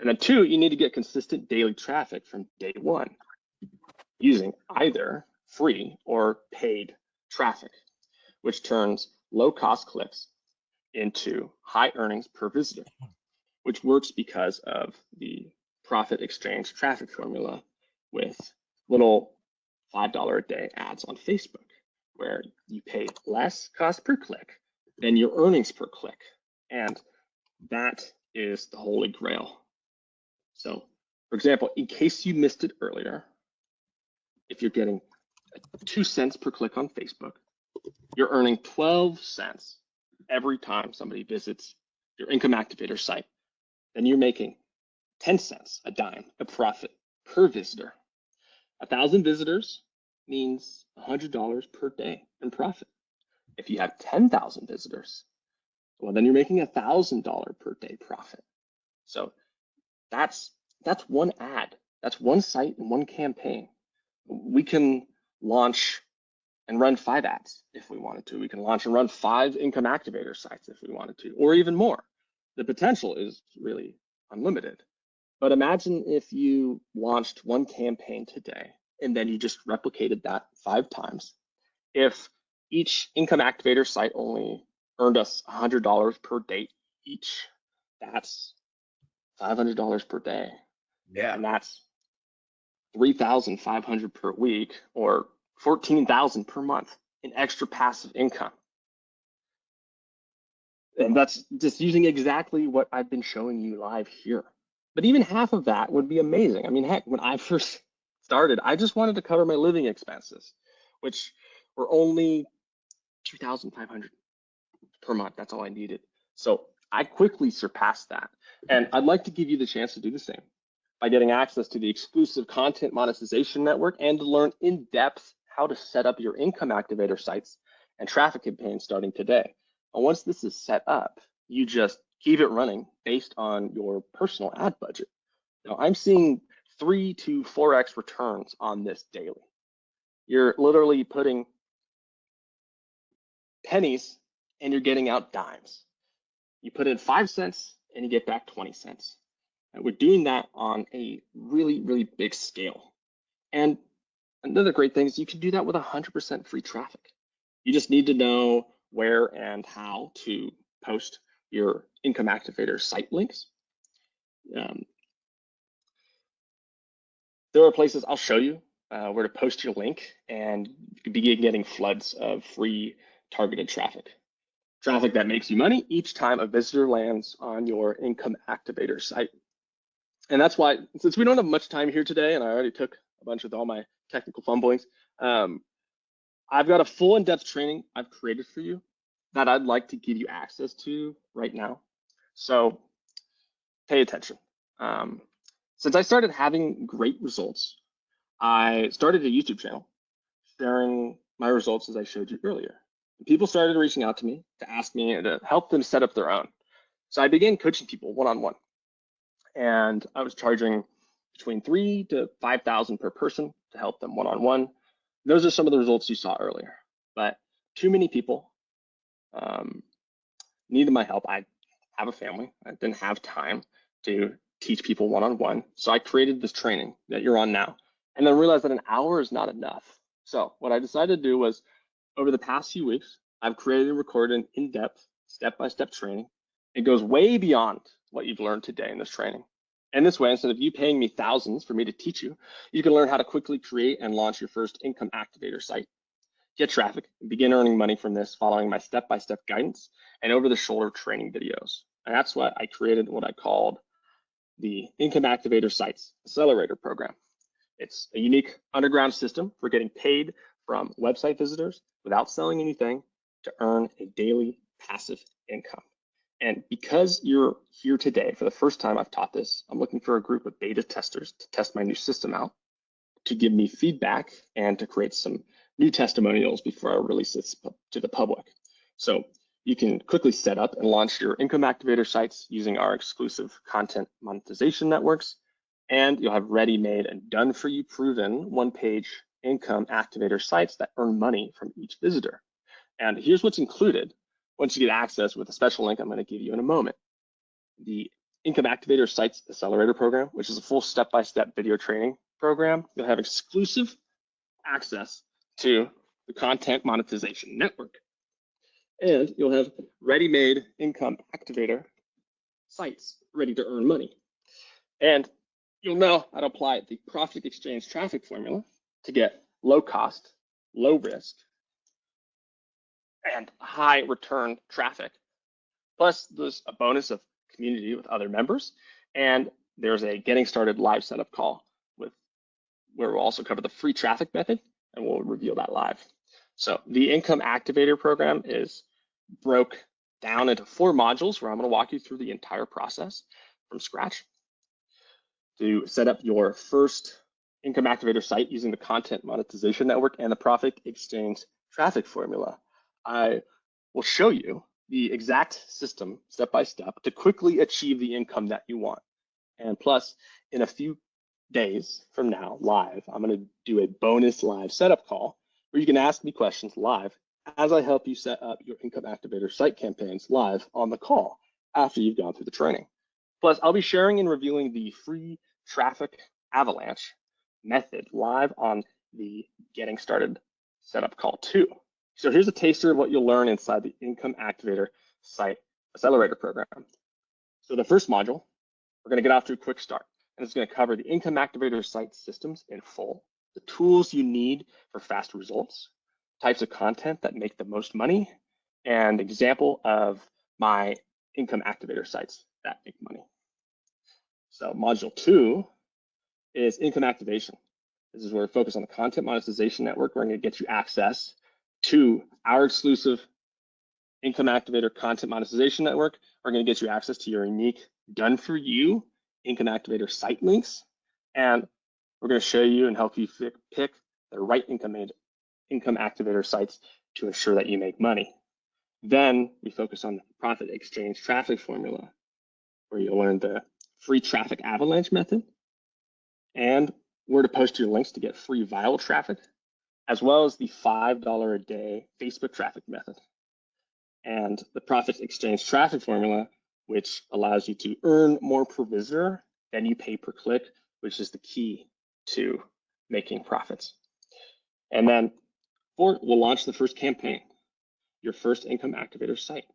And then two, you need to get consistent daily traffic from day one using either free or paid traffic, which turns low-cost clicks into high earnings per visitor, which works because of the profit exchange traffic formula with little $5 a day ads on Facebook, where you pay less cost per click than your earnings per click. And that is the holy grail. So, for example, in case you missed it earlier, if you're getting 2 cents per click on Facebook, you're earning 12 cents every time somebody visits your income activator site. Then you're making 10 cents, a dime, a profit per visitor. 1,000 visitors means $100 per day in profit. If you have 10,000 visitors, well, then you're making $1,000 per day profit. So that's one ad. That's one site and one campaign. We can launch and run 5 ads if we wanted to. We can launch and run 5 income activator sites if we wanted to, or even more. The potential is really unlimited. But imagine if you launched one campaign today and then you just replicated that 5 times. If each income activator site only earned us $100 per day each, that's $500 per day. Yeah. And that's $3,500 per week, or $14,000 per month in extra passive income. And that's just using exactly what I've been showing you live here. But even half of that would be amazing. I mean, heck, when I first started, I just wanted to cover my living expenses, which were only $2,500 per month. That's all I needed. So I quickly surpassed that. And I'd like to give you the chance to do the same by getting access to the exclusive content monetization network and to learn in depth how to set up your income activator sites and traffic campaigns starting today. And once this is set up, you just keep it running based on your personal ad budget. Now, I'm seeing 3 to 4x returns on this daily. You're literally putting pennies and you're getting out dimes. You put in 5 cents and you get back 20 cents. And we're doing that on a really, really big scale. And another great thing is you can do that with 100% free traffic. You just need to know where and how to post your income activator site links. There are places I'll show you where to post your link, and you can begin getting floods of free targeted traffic. Traffic that makes you money each time a visitor lands on your income activator site. And that's why, since we don't have much time here today, and I already took a bunch with all my technical fumblings, I've got a full in-depth training I've created for you that I'd like to give you access to right now. So pay attention. Since I started having great results, I started a YouTube channel sharing my results as I showed you earlier. People started reaching out to me to ask me to help them set up their own. So I began coaching people one-on-one, and I was charging between $3,000 to $5,000 per person to help them one-on-one. Those are some of the results you saw earlier, but too many people needed my help. I have a family. I didn't have time to teach people one-on-one. So I created this training that you're on now, and then realized that an hour is not enough. So what I decided to do was, over the past few weeks, I've created and recorded an in-depth, step-by-step training. It goes way beyond what you've learned today in this training. And this way, instead of you paying me thousands for me to teach you, you can learn how to quickly create and launch your first income activator site, get traffic, and begin earning money from this following my step-by-step guidance and over-the-shoulder training videos. And that's why I created what I called the Income Activator Sites Accelerator Program. It's a unique underground system for getting paid from website visitors without selling anything to earn a daily passive income. And because you're here today, for the first time I've taught this, I'm looking for a group of beta testers to test my new system out, to give me feedback, and to create some new testimonials before I release this to the public. So you can quickly set up and launch your income activator sites using our exclusive content monetization networks, and you'll have ready-made and done-for-you proven one-page income activator sites that earn money from each visitor. And here's what's included once you get access with a special link I'm going to give you in a moment. The Income Activator Sites Accelerator Program, which is a full step-by-step video training program. You'll have exclusive access to the content monetization network. And you'll have ready-made income activator sites ready to earn money. And you'll know how to apply the profit exchange traffic formula to get low cost, low risk, and high return traffic. Plus, there's a bonus of community with other members. And there's a getting started live setup call where we'll also cover the free traffic method, and we'll reveal that live. So the Income Activator program is broke down into 4 modules where I'm going to walk you through the entire process from scratch. To set up your first income activator site using the content monetization network and the profit exchange traffic formula, I will show you the exact system step by step to quickly achieve the income that you want. And plus, in a few days from now, live, I'm going to do a bonus live setup call where you can ask me questions live as I help you set up your income activator site campaigns live on the call after you've gone through the training. Plus, I'll be sharing and reviewing the free traffic avalanche method live on the Getting Started setup call too. So here's a taster of what you'll learn inside the Income Activator Site Accelerator program. So the first module, we're going to get off to a quick start, and it's going to cover the Income Activator site systems in full, the tools you need for fast results, types of content that make the most money, and example of my income activator sites that make money. So module 2 is income activation. This is where we focus on the content monetization network. We're going to get you access to our exclusive income activator content monetization network. We're going to get you access to your unique done for you income activator site links. And we're going to show you and help you pick the right income activator sites to ensure that you make money. Then we focus on the profit exchange traffic formula, where you'll learn the free traffic avalanche method and where to post your links to get free viral traffic, as well as the $5 a day Facebook traffic method and the profit exchange traffic formula, which allows you to earn more per visitor than you pay per click, which is the key to making profits. And then we'll launch the first campaign, your first income activator site.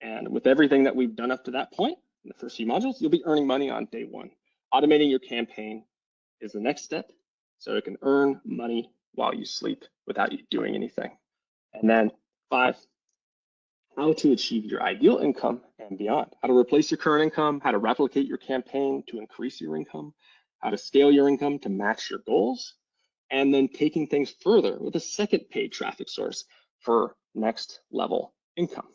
And with everything that we've done up to that point, in the first few modules, you'll be earning money on day 1. Automating your campaign is the next step, so it can earn money while you sleep without you doing anything. And then 5, how to achieve your ideal income and beyond. How to replace your current income, how to replicate your campaign to increase your income, how to scale your income to match your goals, and then taking things further with a second paid traffic source for next level income.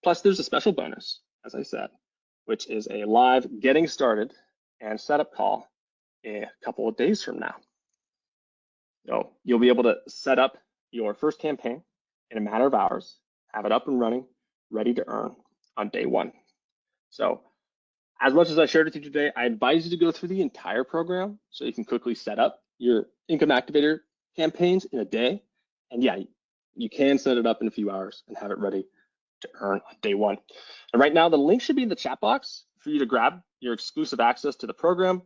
Plus, there's a special bonus, as I said, which is a live getting started and setup call a couple of days from now. So you'll be able to set up your first campaign in a matter of hours, have it up and running, ready to earn on day one. So as much as I shared with you today, I advise you to go through the entire program so you can quickly set up your income activator campaigns in a day. And yeah, you can set it up in a few hours and have it ready to earn on day one. And right now, the link should be in the chat box for you to grab your exclusive access to the program.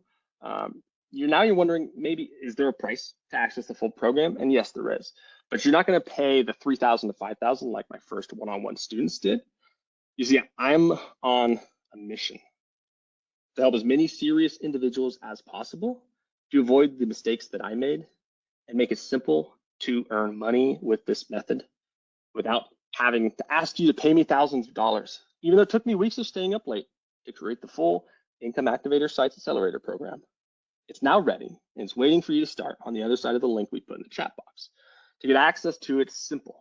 You're wondering, maybe, is there a price to access the full program? And yes, there is. But you're not going to pay the $3,000 to $5,000 like my first one-on-one students did. You see, I'm on a mission to help as many serious individuals as possible to avoid the mistakes that I made and make it simple to earn money with this method without having to ask you to pay me thousands of dollars, even though it took me weeks of staying up late to create the full Income Activator Sites Accelerator program. It's now ready, and it's waiting for you to start on the other side of the link we put in the chat box. To get access to it, it's simple.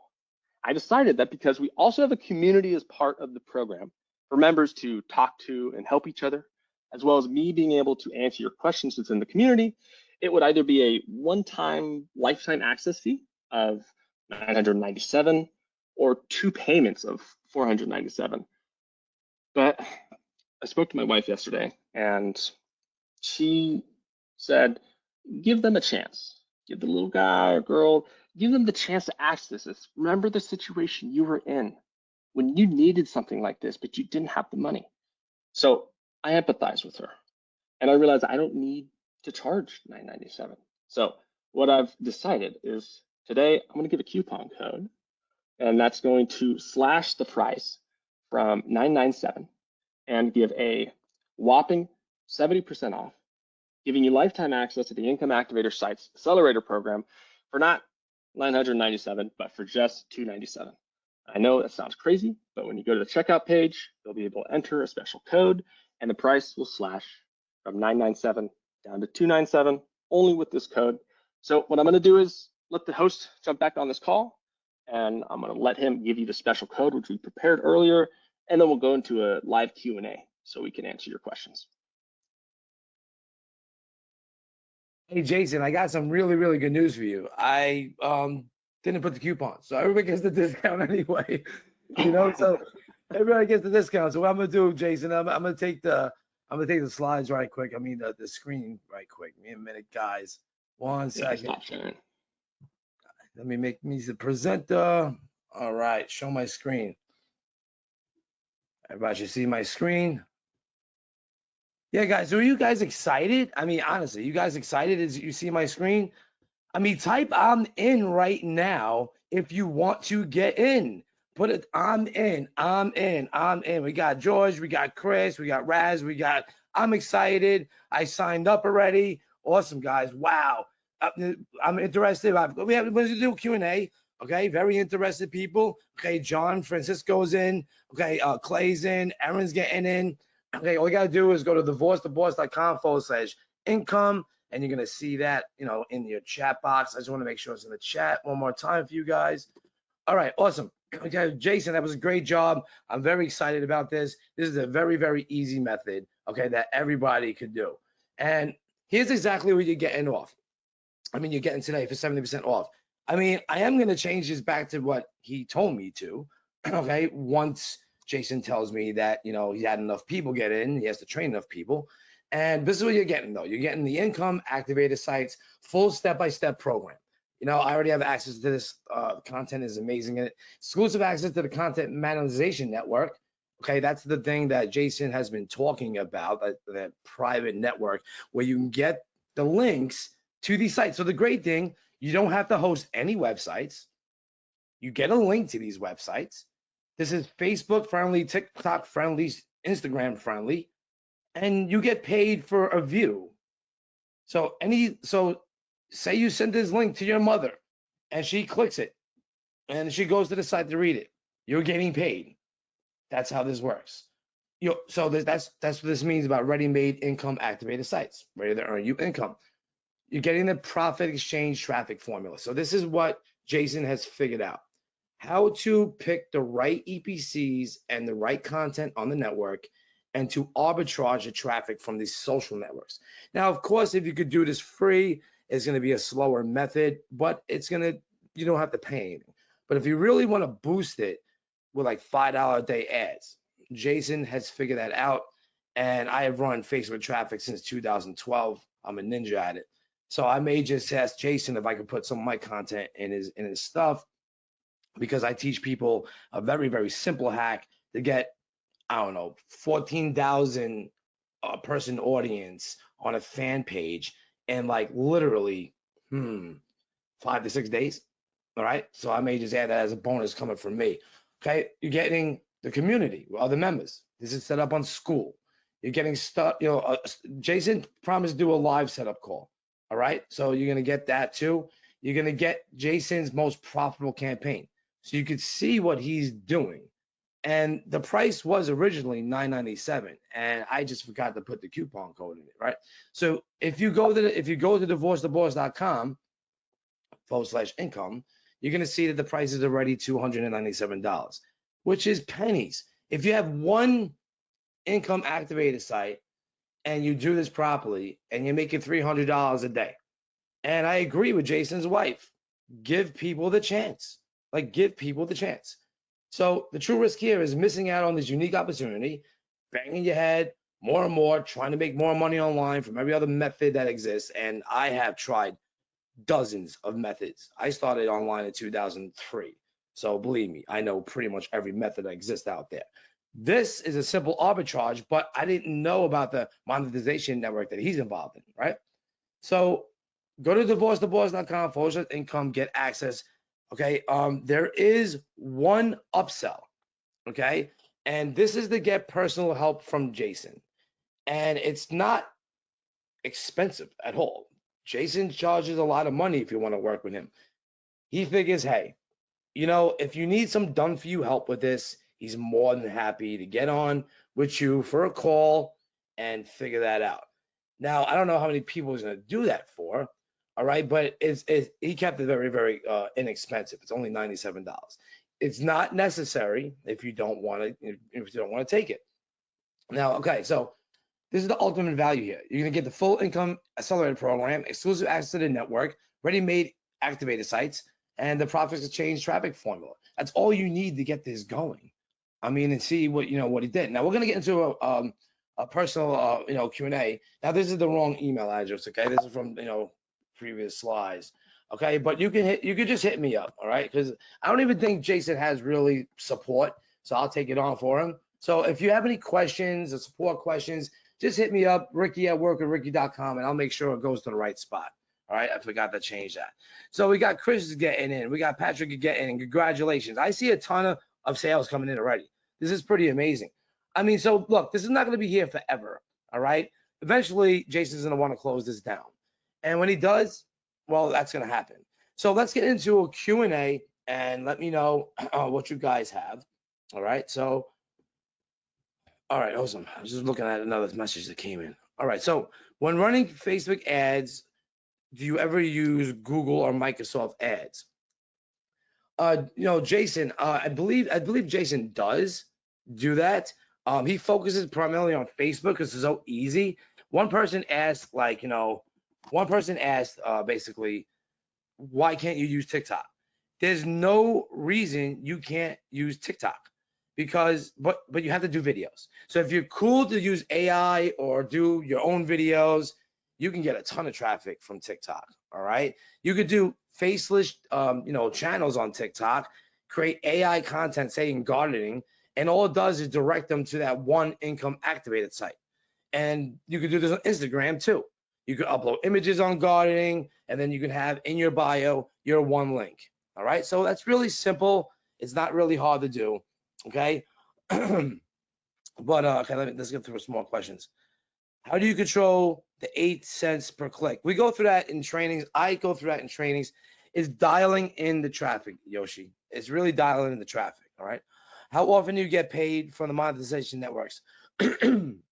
I decided that because we also have a community as part of the program for members to talk to and help each other, as well as me being able to answer your questions within the community, it would either be a one-time lifetime access fee of $997 or 2 payments of $497. But I spoke to my wife yesterday, and she said, give them a chance. Give the little guy or girl, give them the chance to access this. Remember the situation you were in when you needed something like this, but you didn't have the money. So I empathize with her, and I realized I don't need to charge $997. So what I've decided is today I'm going to give a coupon code, and that's going to slash the price from $997 and give a whopping 70% off, giving you lifetime access to the Income Activator Sites Accelerator program for not $997, but for just $297. I know that sounds crazy, but when you go to the checkout page, you'll be able to enter a special code, and the price will slash from $997 down to $297 only with this code. So what I'm going to do is let the host jump back on this call, and I'm going to let him give you the special code, which we prepared earlier, and then we'll go into a live Q&A so we can answer your questions. Hey, Jason, I got some really, really good news for you. I didn't put the coupon, so everybody gets the discount anyway. So everybody gets the discount. So what I'm gonna do, Jason, I'm gonna take the slides right quick. I mean the screen right quick. Give me a minute, guys. One second. Stop sharing. Let me make me the presenter. All right, show my screen. Everybody should see my screen. Yeah, guys, are you guys excited? I mean, honestly, you guys excited as you see my screen? I mean, type I'm in right now if you want to get in. Put it, I'm in, I'm in, I'm in. We got George, we got Chris, we got Raz, I'm excited. I signed up already. Awesome, guys. Wow. I'm interested. We're going to do a Q&A. Okay, very interested people. Okay, John Francisco's in. Okay, Clay's in. Aaron's getting in. Okay, all you gotta do is go to divorcetheboss.com/income, and you're gonna see that, in your chat box. I just want to make sure it's in the chat one more time for you guys. All right, awesome. Okay, Jason, that was a great job. I'm very excited about this. This is a very, very easy method, okay, that everybody could do. And here's exactly what you're getting off. I mean, you're getting today for 70% off. I mean, I am gonna change this back to what he told me to, okay, once Jason tells me that, he had enough people get in, he has to train enough people. And this is what you're getting, though. You're getting the Income Activator Sites full step-by-step program. I already have access to this. Content is amazing in it. Exclusive access to the Content Monetization Network. Okay, that's the thing that Jason has been talking about, that private network where you can get the links to these sites. So the great thing, you don't have to host any websites. You get a link to these websites. This is Facebook friendly, TikTok friendly, Instagram friendly, and you get paid for a view. So say you send this link to your mother and she clicks it and she goes to the site to read it. You're getting paid. That's how this works. So that's what this means about ready-made income activated sites, ready to earn you income. You're getting the profit exchange traffic formula. So this is what Jason has figured out. how to pick the right EPCs and the right content on the network and to arbitrage the traffic from these social networks. Now, of course, if you could do this free, it's going to be a slower method, but you don't have to pay anything. But if you really want to boost it with like $5 a day ads, Jason has figured that out. And I have run Facebook traffic since 2012. I'm a ninja at it. So I may just ask Jason if I could put some of my content in his stuff, because I teach people a very, very simple hack to get, I don't know, 14,000 person audience on a fan page in like literally 5 to 6 days. All right. So I may just add that as a bonus coming from me. Okay. You're getting the community, other members. This is set up on School. You're getting stuff, Jason promised to do a live setup call. All right. So you're going to get that too. You're going to get Jason's most profitable campaign. So you could see what he's doing. And the price was originally $9.97, and I just forgot to put the coupon code in it, right? So if you go to divorcetheboss.com/income, you're going to see that the price is already $297, which is pennies. If you have one income activator site and you do this properly and you're making $300 a day, and I agree with Jason's wife, give people the chance. Like, give people the chance. So the true risk here is missing out on this unique opportunity, banging your head more and more, trying to make more money online from every other method that exists. And I have tried dozens of methods. I started online in 2003. So believe me, I know pretty much every method that exists out there. This is a simple arbitrage, but I didn't know about the monetization network that he's involved in, right? So go to divorcetheboss.com/income, get access. Okay, there is one upsell, okay, and this is to get personal help from Jason, and it's not expensive at all. Jason charges a lot of money if you want to work with him. He figures, hey, if you need some done for you help with this, he's more than happy to get on with you for a call and figure that out. Now, I don't know how many people he's going to do that for. All right, but he kept it very, very inexpensive. It's only $97. It's not necessary if you don't want to take it. Now, okay, so this is the ultimate value here. You're gonna get the full income accelerator program, exclusive access to the network, ready-made activated sites, and the profits exchange traffic formula. That's all you need to get this going. I mean, and see what he did. Now we're gonna get into a personal Q&A. Now this is the wrong email address. Okay, this is from previous slides. Okay, but you could just hit me up. All right, because I don't even think Jason has really support, so I'll take it on for him. So if you have any questions or support questions, just hit me up, Ricky@workwithricky.com, and I'll make sure it goes to the right spot. All right, I forgot to change that. So we got Chris getting in, we got Patrick getting in. Congratulations! I see a ton of sales coming in already. This is pretty amazing. I mean, so look, this is not going to be here forever. All right, eventually Jason's going to want to close this down. And when he does, well, that's going to happen. So let's get into a Q&A and let me know what you guys have. All right. So, all right. Awesome. I was just looking at another message that came in. All right. So when running Facebook ads, do you ever use Google or Microsoft ads? Jason, I believe Jason does do that. He focuses primarily on Facebook because it's so easy. One person asked, basically, why can't you use TikTok? There's no reason you can't use TikTok but you have to do videos. So if you're cool to use AI or do your own videos, you can get a ton of traffic from TikTok. All right. You could do faceless, channels on TikTok, create AI content, say in gardening, and all it does is direct them to that one income activated site. And you could do this on Instagram too. You could upload images on gardening, and then you can have in your bio your one link. All right, so that's really simple. It's not really hard to do. Okay, but okay, let's get through some more questions. How do you control the 8 cents per click? We go through that in trainings. I go through that in trainings. It's dialing in the traffic, Yoshi. It's really dialing in the traffic. All right. How often do you get paid from the monetization networks? I'm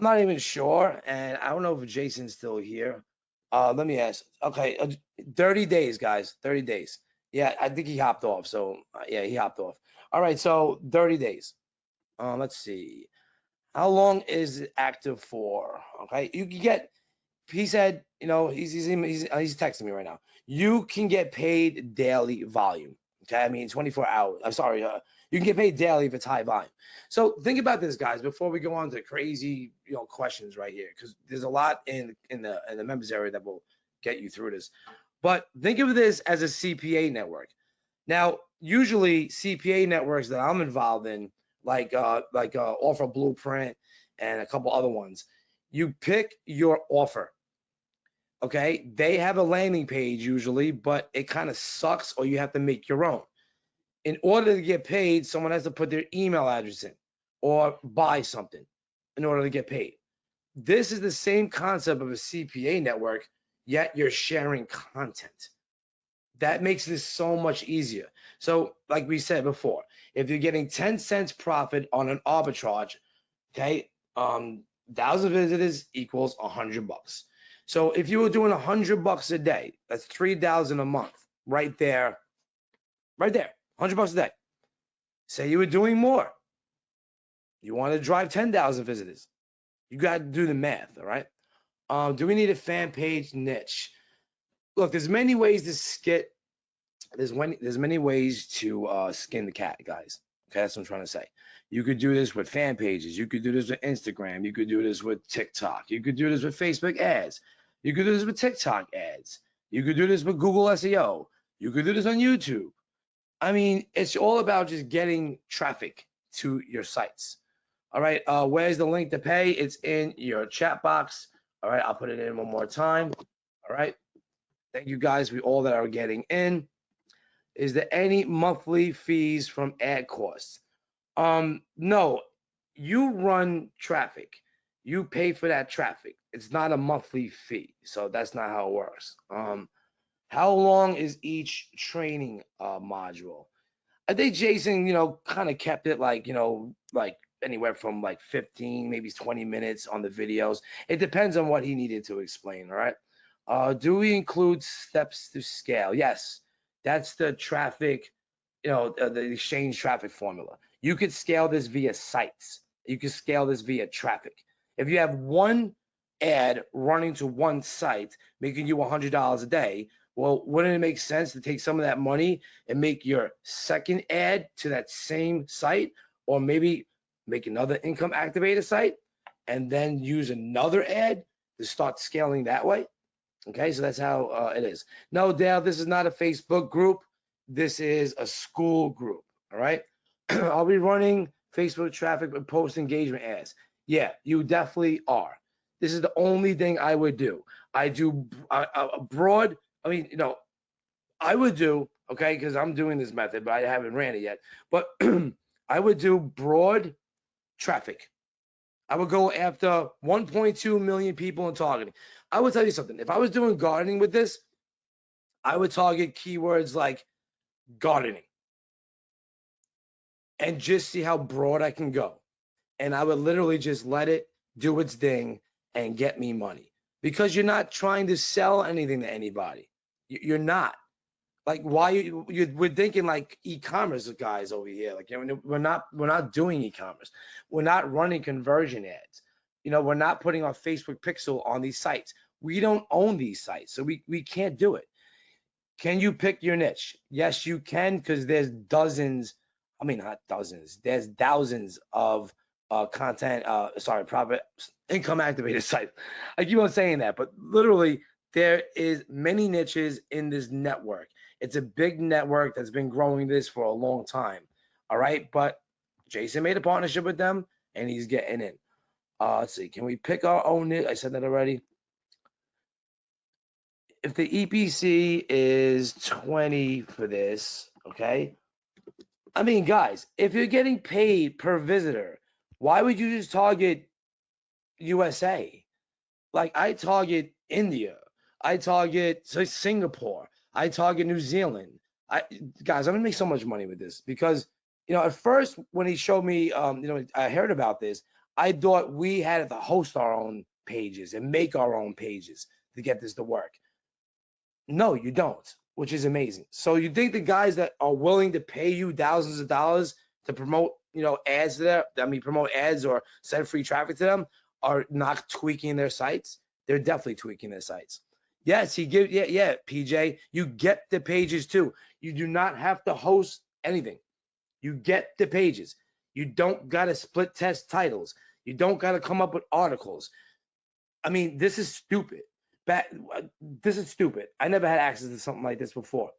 not even sure, and I don't know if Jason's still here. Let me ask. Okay, 30 days, guys. 30 days. Yeah, I think he hopped off. So yeah, he hopped off. All right, so 30 days. Let's see. How long is it active for? Okay, you can get. He said, he's texting me right now. You can get paid daily volume. Okay, I mean 24 hours. I'm sorry. You can get paid daily if it's high volume. So think about this, guys. Before we go on to crazy, questions right here, because there's a lot in the members area that will get you through this. But think of this as a CPA network. Now, usually CPA networks that I'm involved in, like Offer Blueprint and a couple other ones, you pick your offer. Okay, they have a landing page usually, but it kind of sucks, or you have to make your own. In order to get paid, someone has to put their email address in or buy something in order to get paid. This is the same concept of a CPA network, yet you're sharing content. That makes this so much easier. So, like we said before, if you're getting 10 cents profit on an arbitrage, okay, 1,000 visitors equals $100. So if you were doing $100 a day, that's 3,000 a month, right there, $100 a day. Say you were doing more, you want to drive 10,000 visitors, you got to do the math, all right? Do we need a fan page niche? Look, there's many ways to skit. There's many ways to skin the cat, guys. Okay, that's what I'm trying to say. You could do this with fan pages. You could do this with Instagram. You could do this with TikTok. You could do this with Facebook ads. You could do this with TikTok ads. You could do this with Google SEO. You could do this on YouTube. I mean, it's all about just getting traffic to your sites. All right, where's the link to pay? It's in your chat box. All right, I'll put it in one more time. All right, thank you guys for all that are getting in. Is there any monthly fees from ad costs? No, you run traffic. You pay for that traffic. It's not a monthly fee. So that's not how it works. How long is each training module? I think Jason, kind of kept it like, like anywhere from like 15, maybe 20 minutes on the videos. It depends on what he needed to explain, all right? Do we include steps to scale? Yes, that's the traffic, the exchange traffic formula. You could scale this via sites. You could scale this via traffic. If you have one ad running to one site, making you $100 a day, well, wouldn't it make sense to take some of that money and make your second ad to that same site, or maybe make another income activator site and then use another ad to start scaling that way? Okay, so that's how it is. No, Dale, this is not a Facebook group. This is a school group. All right. Are we running Facebook traffic with post engagement ads? Yeah, you definitely are. This is the only thing I would do. I do a broad. I mean, I would do, okay, because I'm doing this method, but I haven't ran it yet. But I would do broad traffic. I would go after 1.2 million people in targeting. I will tell you something. If I was doing gardening with this, I would target keywords like gardening and just see how broad I can go. And I would literally just let it do its thing and get me money, because you're not trying to sell anything to anybody. You're not. Like, why we're thinking like e-commerce guys over here. Like, we're not doing e-commerce. We're not running conversion ads. We're not putting our Facebook pixel on these sites. We don't own these sites, so we can't do it. Can you pick your niche? Yes, you can, because there's dozens. I mean, not dozens. There's thousands of profit income activated sites. I keep on saying that, but literally there is many niches in this network. It's a big network that's been growing this for a long time. All right, but Jason made a partnership with them and he's getting in. Let's see. Can we pick our own niche? I said that already. If the EPC is 20 for this, okay? I mean, guys, if you're getting paid per visitor, why would you just target USA? Like, I target India. I target Singapore. I target New Zealand. Guys, I'm gonna make so much money with this, because at first when he showed me, I heard about this, I thought we had to host our own pages and make our own pages to get this to work. No, you don't. which is amazing. So you think the guys that are willing to pay you thousands of dollars to promote, ads to them, promote ads or send free traffic to them, are not tweaking their sites? They're definitely tweaking their sites. Yes, PJ, you get the pages too. You do not have to host anything. You get the pages. You don't got to split test titles. You don't got to come up with articles. I mean, this is stupid. This is stupid. I never had access to something like this before.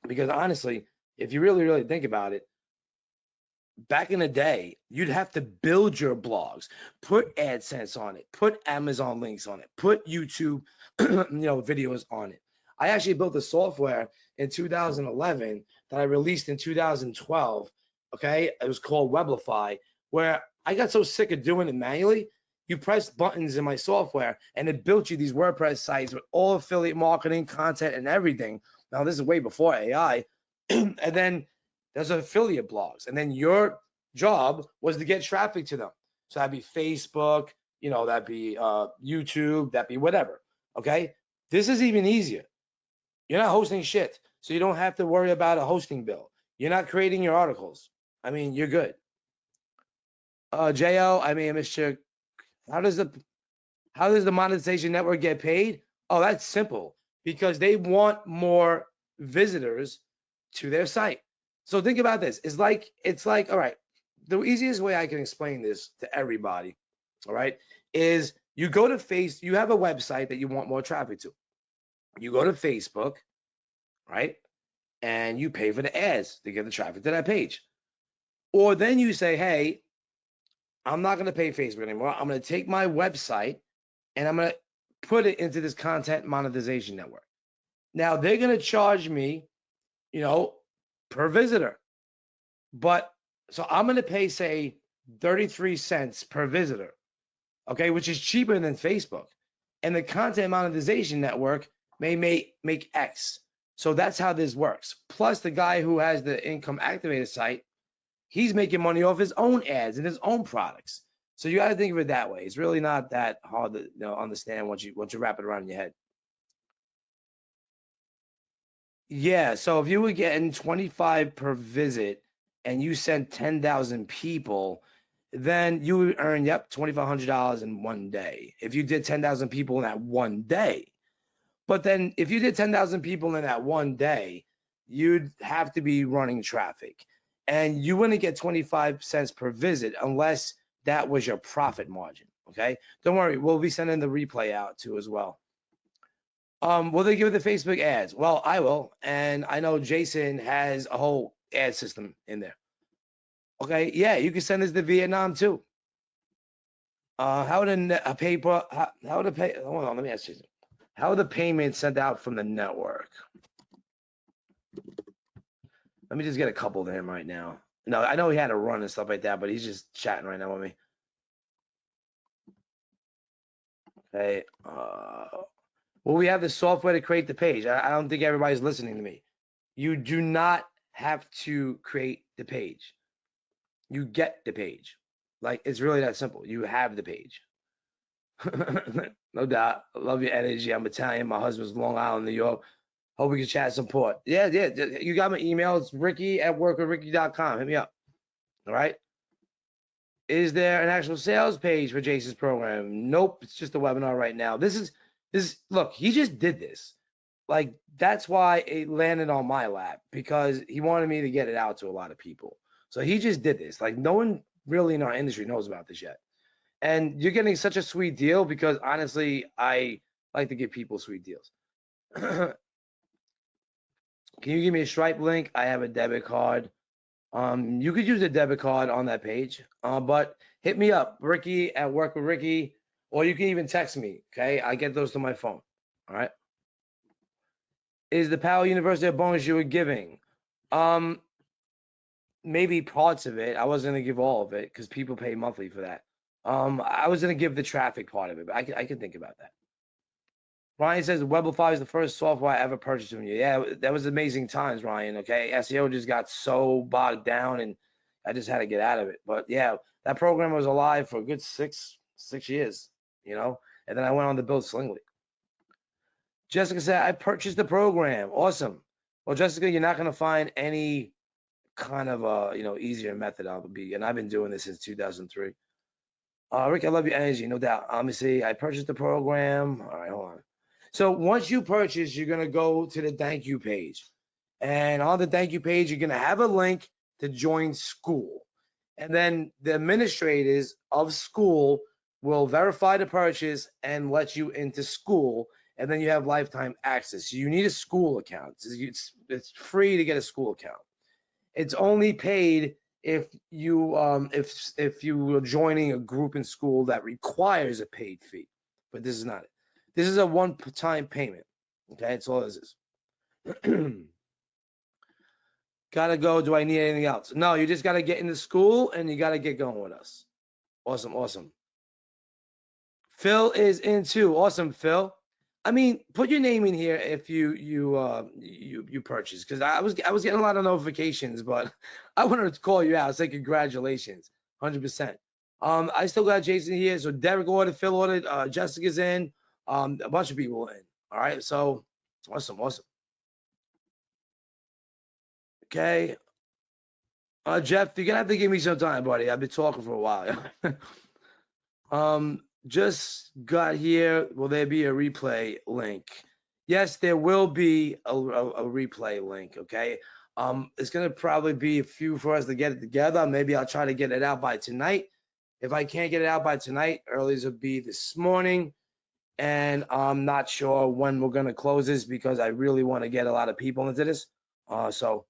Because honestly, if you really, really think about it, back in the day, you'd have to build your blogs, put AdSense on it, put Amazon links on it, put YouTube, videos on it. I actually built a software in 2011 that I released in 2012. Okay, it was called Weblify, where I got so sick of doing it manually. You press buttons in my software, and it built you these WordPress sites with all affiliate marketing, content, and everything. Now, this is way before AI. And then there's affiliate blogs. And then your job was to get traffic to them. So that'd be Facebook, that'd be YouTube, that'd be whatever. Okay? This is even easier. You're not hosting shit. So you don't have to worry about a hosting bill. You're not creating your articles. I mean, you're good. Mr. How does the monetization network get paid? Oh, that's simple, because they want more visitors to their site. So think about this. It's like, all right, the easiest way I can explain this to everybody, all right, is you go to you have a website that you want more traffic to. You go to Facebook, right, and you pay for the ads to get the traffic to that page. Or then you say, hey, I'm not going to pay Facebook anymore. I'm going to take my website and I'm going to put it into this content monetization network. Now they're going to charge me, per visitor. But so I'm going to pay, say, 33 cents per visitor, okay, which is cheaper than Facebook. And the content monetization network may make X. So that's how this works. Plus, the guy who has the income activator site, he's making money off his own ads and his own products. So you got to think of it that way. It's really not that hard to understand once you wrap it around in your head. Yeah, so if you were getting 25 per visit and you sent 10,000 people, then you would earn, $2,500 in one day. If you did 10,000 people in that one day. But then if you did 10,000 people in that one day, you'd have to be running traffic. And you wouldn't get 25 cents per visit unless that was your profit margin, okay? Don't worry, we'll be sending the replay out too as well. Will they give the Facebook ads? Well, I will, and I know Jason has a whole ad system in there. Okay, yeah, you can send this to Vietnam too. How would a paper? How would a pay? Hold on, let me ask Jason. How are the payments sent out from the network? Let me just get a couple to him right now. No, I know he had to run and stuff like that, but he's just chatting right now with me. Okay. Well, we have the software to create the page. I don't think everybody's listening to me. You do not have to create the page. You get the page. Like, it's really that simple. You have the page. No doubt. I love your energy. I'm Italian. My husband's Long Island, New York. Hope we can chat support. Yeah. You got my email. It's ricky@workwithricky.com. Hit me up. All right. Is there an actual sales page for Jason's program? Nope. It's just a webinar right now. Look, he just did this. Like, that's why it landed on my lap, because he wanted me to get it out to a lot of people. So he just did this. Like, no one really in our industry knows about this yet. And you're getting such a sweet deal because, honestly, I like to give people sweet deals. Can you give me a Stripe link? I have a debit card. You could use a debit card on that page, but hit me up, Ricky@workwithricky, or you can even text me, okay? I get those to my phone, all right? Is the Powell University a bonus you were giving? Maybe parts of it. I wasn't going to give all of it because people pay monthly for that. I was going to give the traffic part of it, but I can think about that. Ryan says Weblify is the first software I ever purchased from you. Yeah, that was amazing times, Ryan, okay? SEO just got so bogged down and I just had to get out of it. But yeah, that program was alive for a good six years, and then I went on to build Slingly. Jessica said, I purchased the program. Awesome. Well, Jessica, you're not going to find any kind of easier method. And I've been doing this since 2003. Rick, I love your energy, no doubt. Let me see. I purchased the program. All right, hold on. So once you purchase, you're gonna go to the thank you page, and on the thank you page, you're gonna have a link to join school, and then the administrators of school will verify the purchase and let you into school, and then you have lifetime access. So you need a school account. It's free to get a school account. It's only paid if you are joining a group in school that requires a paid fee, but this is not it. This is a one-time payment. Okay, that's all this is. Gotta go. Do I need anything else? No, you just gotta get into school and you gotta get going with us. Awesome, awesome. Phil is in too. Awesome, Phil. I mean, put your name in here if you purchase, because I was getting a lot of notifications, but I wanted to call you out. Say congratulations, 100%. I still got Jason here, so Derek ordered, Phil ordered, Jessica's in, a bunch of people in. All right, so awesome, awesome. Okay, Jeff, you're gonna have to give me some time, buddy. I've been talking for a while. Just got here. Will there be a replay link? Yes, there will be a replay link. Okay. It's gonna probably be a few for us to get it together. Maybe I'll try to get it out by tonight. If I can't get it out by tonight, earliest will be this morning. And I'm not sure when we're gonna close this because I really want to get a lot of people into this. So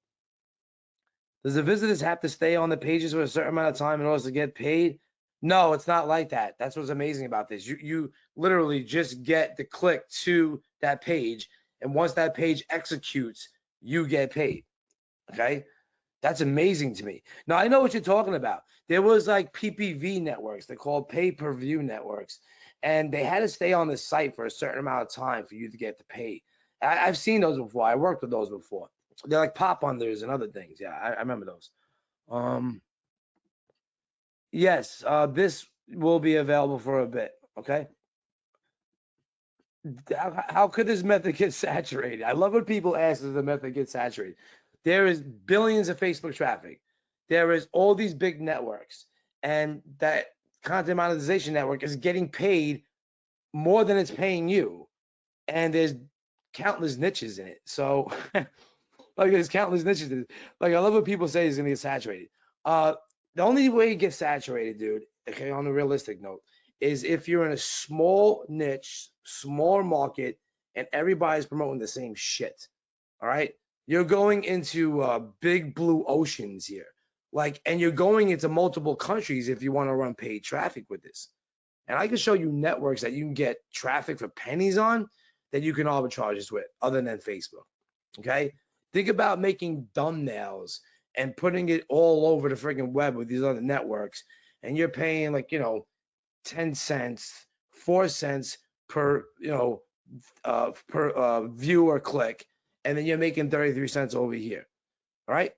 does the visitors have to stay on the pages for a certain amount of time in order to get paid? No, it's not like that. That's what's amazing about this. You literally just get the click to that page, and once that page executes, you get paid. Okay? That's amazing to me. Now I know what you're talking about. There was like PPV networks, they're called pay-per-view networks, and they had to stay on the site for a certain amount of time for you to get the pay. I've seen those before. I worked with those before. They're like pop unders and other things. Yeah, I remember those. Yes, this will be available for a bit. Okay. How could this method get saturated? I love when people ask if the method gets saturated. There is billions of Facebook traffic. There is all these big networks, and that content monetization network is getting paid more than it's paying you. And there's countless niches in it. So, like, there's countless niches. Like, I love when people say it's gonna get saturated. The only way it gets saturated, dude, okay, on a realistic note, is if you're in a small niche, small market, and everybody's promoting the same shit. All right. You're going into big blue oceans here. Like, and you're going into multiple countries if you want to run paid traffic with this. And I can show you networks that you can get traffic for pennies on that you can arbitrage this with, other than Facebook. Okay. Think about making thumbnails and putting it all over the freaking web with these other networks, and you're paying like 10 cents, 4 cents per view or click, and then you're making 33 cents over here. All right,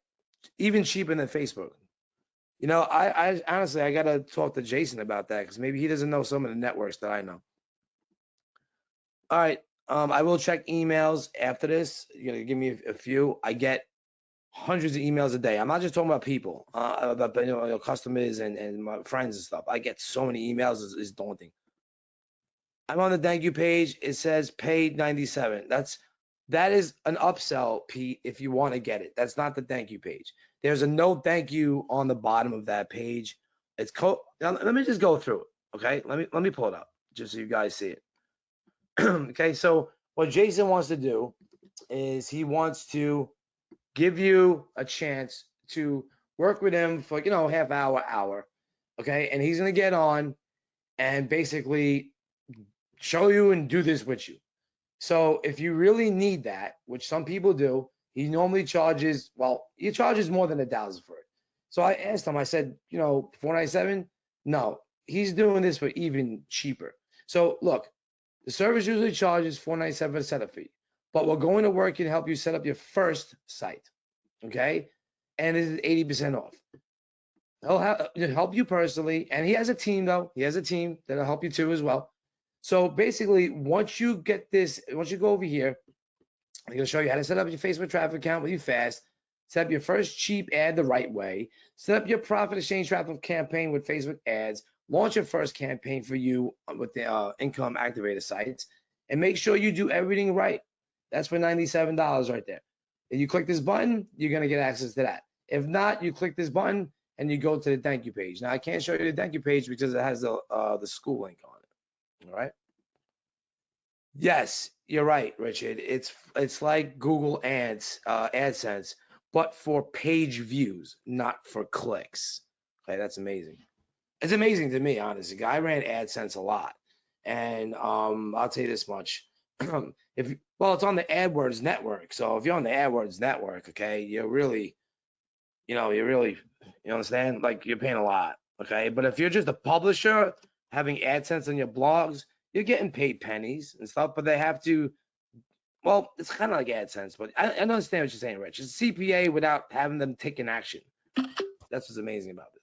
even cheaper than Facebook. I honestly I gotta talk to Jason about that because maybe he doesn't know some of the networks that I know. All right, I will check emails after this. You're gonna give me a few. I get hundreds of emails a day. I'm not just talking about people, about customers and my friends and stuff. I get so many emails, it's daunting. I'm on the thank you page. It says paid 97. That is an upsell, Pete, if you want to get it. That's not the thank you page. There's a no thank you on the bottom of that page. Now, let me just go through it. Okay. Let me pull it up just so you guys see it. Okay. So what Jason wants to do is he wants to give you a chance to work with him for, half hour. Okay. And he's going to get on and basically show you and do this with you. So if you really need that, which some people do, he normally charges, he charges more than $1,000 for it. So I asked him, I said, $497? No, he's doing this for even cheaper. So look, the service usually charges $497 for the setup fee, but we're going to work and help you set up your first site. Okay. And this is 80% off. He'll help you personally. And he has a team though. He has a team that'll help you too as well. So basically, once you get this, once you go over here, I'm going to show you how to set up your Facebook traffic account with you fast. Set up your first cheap ad the right way. Set up your profit exchange traffic campaign with Facebook ads. Launch your first campaign for you with the income activator sites. And make sure you do everything right. That's for $97 right there. If you click this button, you're going to get access to that. If not, you click this button and you go to the thank you page. Now, I can't show you the thank you page because it has the school link on it. All right. Yes, you're right, Richard. It's like Google Ads, AdSense, but for page views, not for clicks. Okay, that's amazing. It's amazing to me, honestly. I ran AdSense a lot, and I'll tell you this much: well, it's on the AdWords network. So if you're on the AdWords network, okay, you're really, you understand? Like you're paying a lot, okay. But if you're just a publisher having AdSense on your blogs, you're getting paid pennies and stuff, but they have to. Well, it's kind of like AdSense, but I understand what you're saying, Rich. It's CPA without having them taking action. That's what's amazing about this,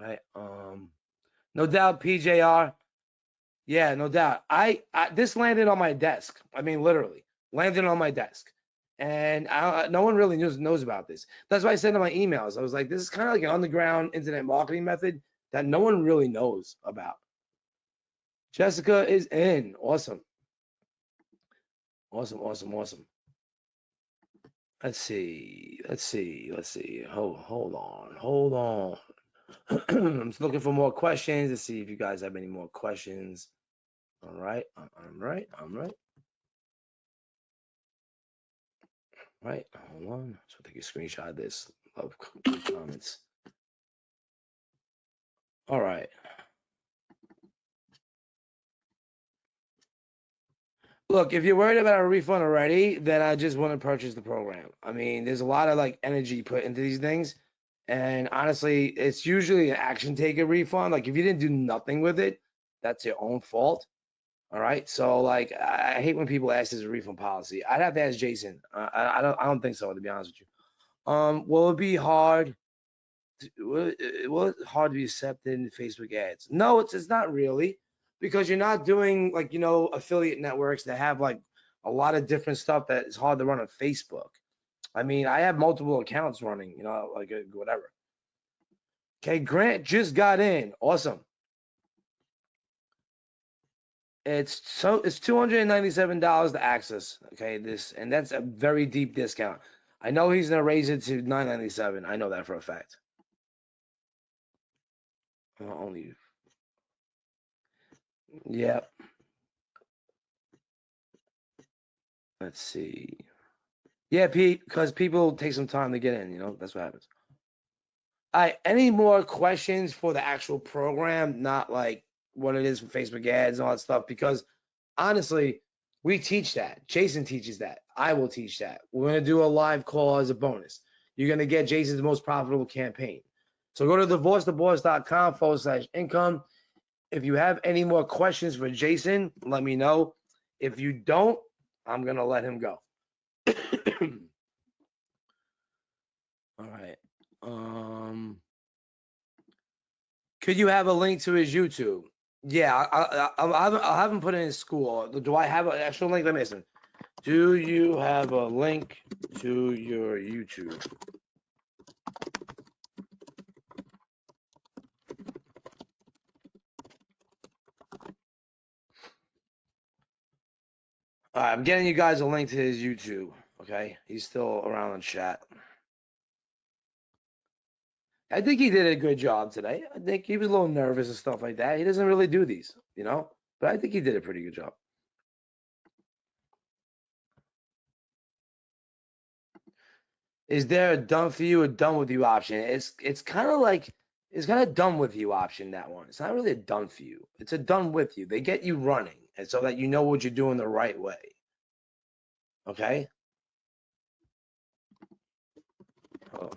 right? No doubt, PJR. Yeah, no doubt. This landed on my desk. I mean, literally landed on my desk, and no one really knows about this. That's why I sent in my emails. I was like, this is kind of like an underground internet marketing method that no one really knows about. Jessica is in. Awesome. Awesome, awesome, awesome. Let's see. Hold on. I'm just looking for more questions to see if you guys have any more questions. All right. I'm right. Right. Hold on. So take a screenshot of this. Love comments. All right. Look, if you're worried about a refund already, then I just want to purchase the program. I mean, there's a lot of like energy put into these things. And honestly, it's usually an action taker refund. Like if you didn't do nothing with it, that's your own fault. All right. So like I hate when people ask this a refund policy. I'd have to ask Jason. I don't think so, to be honest with you. Will it be hard? Will it hard to be accepted in Facebook ads? No, it's not really, because you're not doing like affiliate networks that have like a lot of different stuff that is hard to run on Facebook. I mean, I have multiple accounts running, like whatever. Okay, Grant just got in. Awesome. It's $297 to access. Okay, and that's a very deep discount. I know he's gonna raise it to $997. I know that for a fact. Only. Yep. Let's see. Yeah, Pete, because people take some time to get in. That's what happens. All right. Any more questions for the actual program? Not like what it is for Facebook ads and all that stuff, because honestly, we teach that. Jason teaches that. I will teach that. We're going to do a live call as a bonus. You're going to get Jason's most profitable campaign. So go to divorcetheboss.com/income. If you have any more questions for Jason, let me know. If you don't, I'm going to let him go. All right. Could you have a link to his YouTube? Yeah, I'll have him put it in school. Do I have an actual link? Let me listen. Do you have a link to your YouTube? All right, I'm getting you guys a link to his YouTube. Okay, he's still around in chat. I think he did a good job today. I think he was a little nervous and stuff like that. He doesn't really do these, but I think he did a pretty good job. Is there a done for you or done with you option? It's kind of like it's kind of done with you option, that one. It's not really a done for you. It's a done with you. They get you running, and so that you know what you're doing the right way. Okay. Oh.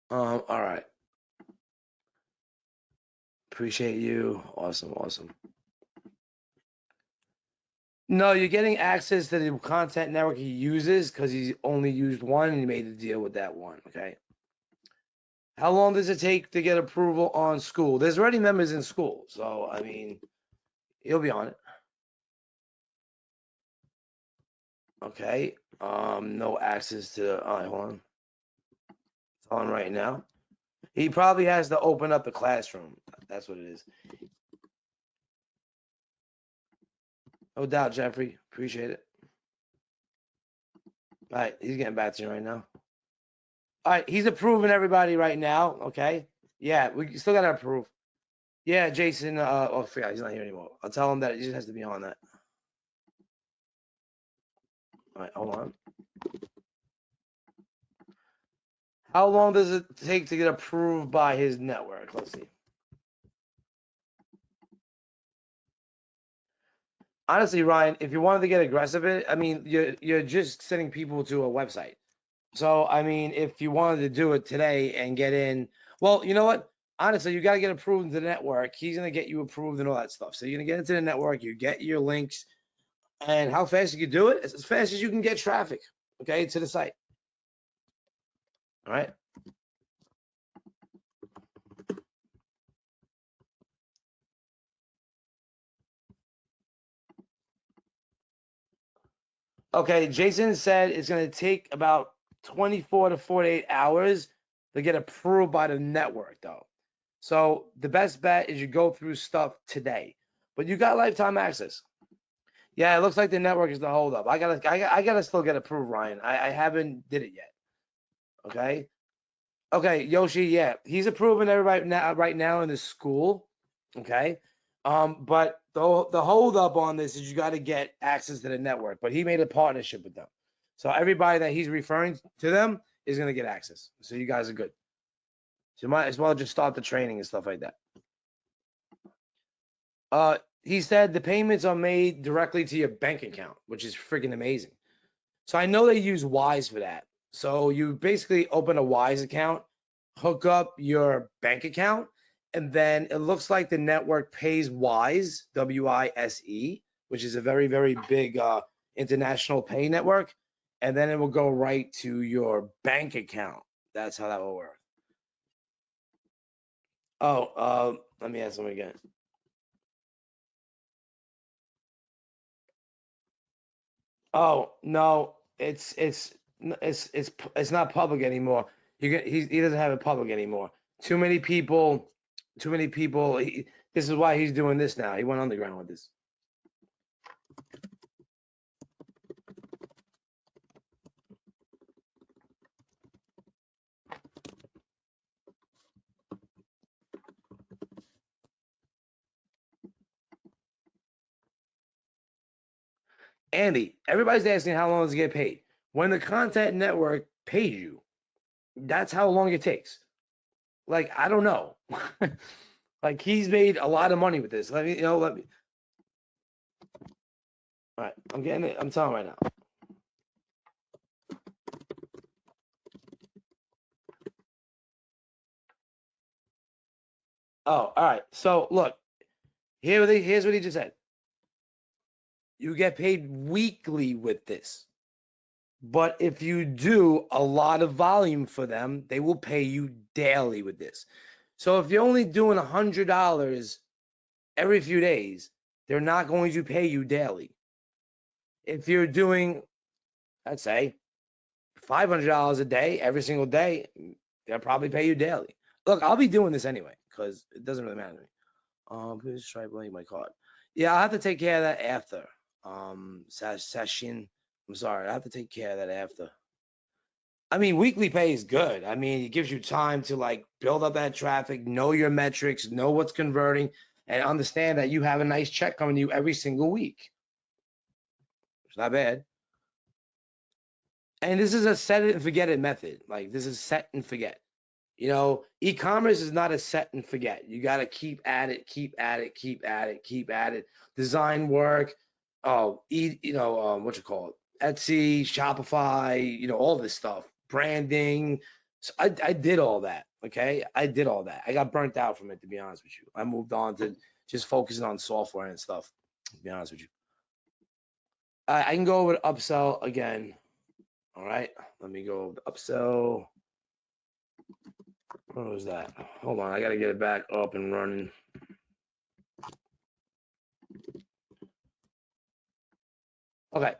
All right. Appreciate you. Awesome. No, you're getting access to the content network he uses because he's only used one and he made a deal with that one. Okay. How long does it take to get approval on school? There's already members in school, so I mean, he'll be on it. Okay. No access to. All right, hold on. It's on right now. He probably has to open up the classroom. That's what it is. No doubt, Jeffrey. Appreciate it. All right, he's getting back to you right now. All right, he's approving everybody right now. Okay. Yeah, we still gotta approve. Yeah, Jason. Oh, I forgot he's not here anymore. I'll tell him that he just has to be on that. All right, hold on. How long does it take to get approved by his network? Let's see. Honestly, Ryan, if you wanted to get aggressive, I mean, you're just sending people to a website. So, I mean, if you wanted to do it today and get in, well, you know what? Honestly, you got to get approved into the network. He's going to get you approved and all that stuff. So you're going to get into the network, you get your links, and how fast you can do it? As fast as you can get traffic, okay, to the site. All right. Okay, Jason said it's going to take about 24 to 48 hours to get approved by the network, though. So the best bet is you go through stuff today, but you got lifetime access. Yeah, it looks like the network is the holdup. I gotta still get approved, Ryan. I haven't did it yet. Okay. Okay, Yoshi. Yeah, he's approving everybody right now in the school. Okay. But the holdup on this is you got to get access to the network. But he made a partnership with them, so everybody that he's referring to them is gonna get access. So you guys are good. So you might as well just start the training and stuff like that. He said the payments are made directly to your bank account, which is freaking amazing. So I know they use Wise for that. So you basically open a Wise account, hook up your bank account, and then it looks like the network pays Wise, WISE, which is a very, very big international pay network. And then it will go right to your bank account. That's how that will work. Oh, let me ask them again. Oh no, it's not public anymore. He doesn't have it public anymore. Too many people, too many people. This is why he's doing this now. He went underground with this. Andy, everybody's asking how long does it get paid? When the content network pays you, that's how long it takes. Like I don't know. Like he's made a lot of money with this. Let me. All right, I'm getting it. I'm telling right now. Oh, all right. So look, here's what he just said. You get paid weekly with this. But if you do a lot of volume for them, they will pay you daily with this. So if you're only doing $100 every few days, they're not going to pay you daily. If you're doing, let's say, $500 a day every single day, they'll probably pay you daily. Look, I'll be doing this anyway because it doesn't really matter to me. Please try blank my card. Yeah, I'll have to take care of that after. Session. I'm sorry, I have to take care of that after. I mean, weekly pay is good. I mean, it gives you time to like build up that traffic, know your metrics, know what's converting, and understand that you have a nice check coming to you every single week. It's not bad. And this is a set it and forget it method. Like this is set and forget. You know, e-commerce is not a set and forget. You got to keep at it, keep at it, keep at it, keep at it. Design work, what you call it, Etsy, Shopify, all this stuff, branding. So I did all that. Okay, I did all that. I got burnt out from it, to be honest with you. I moved on to just focusing on software and stuff. To be honest with you, I can go over to upsell again. All right, let me go over to upsell. What was that? Hold on, I gotta get it back up and running. Okay,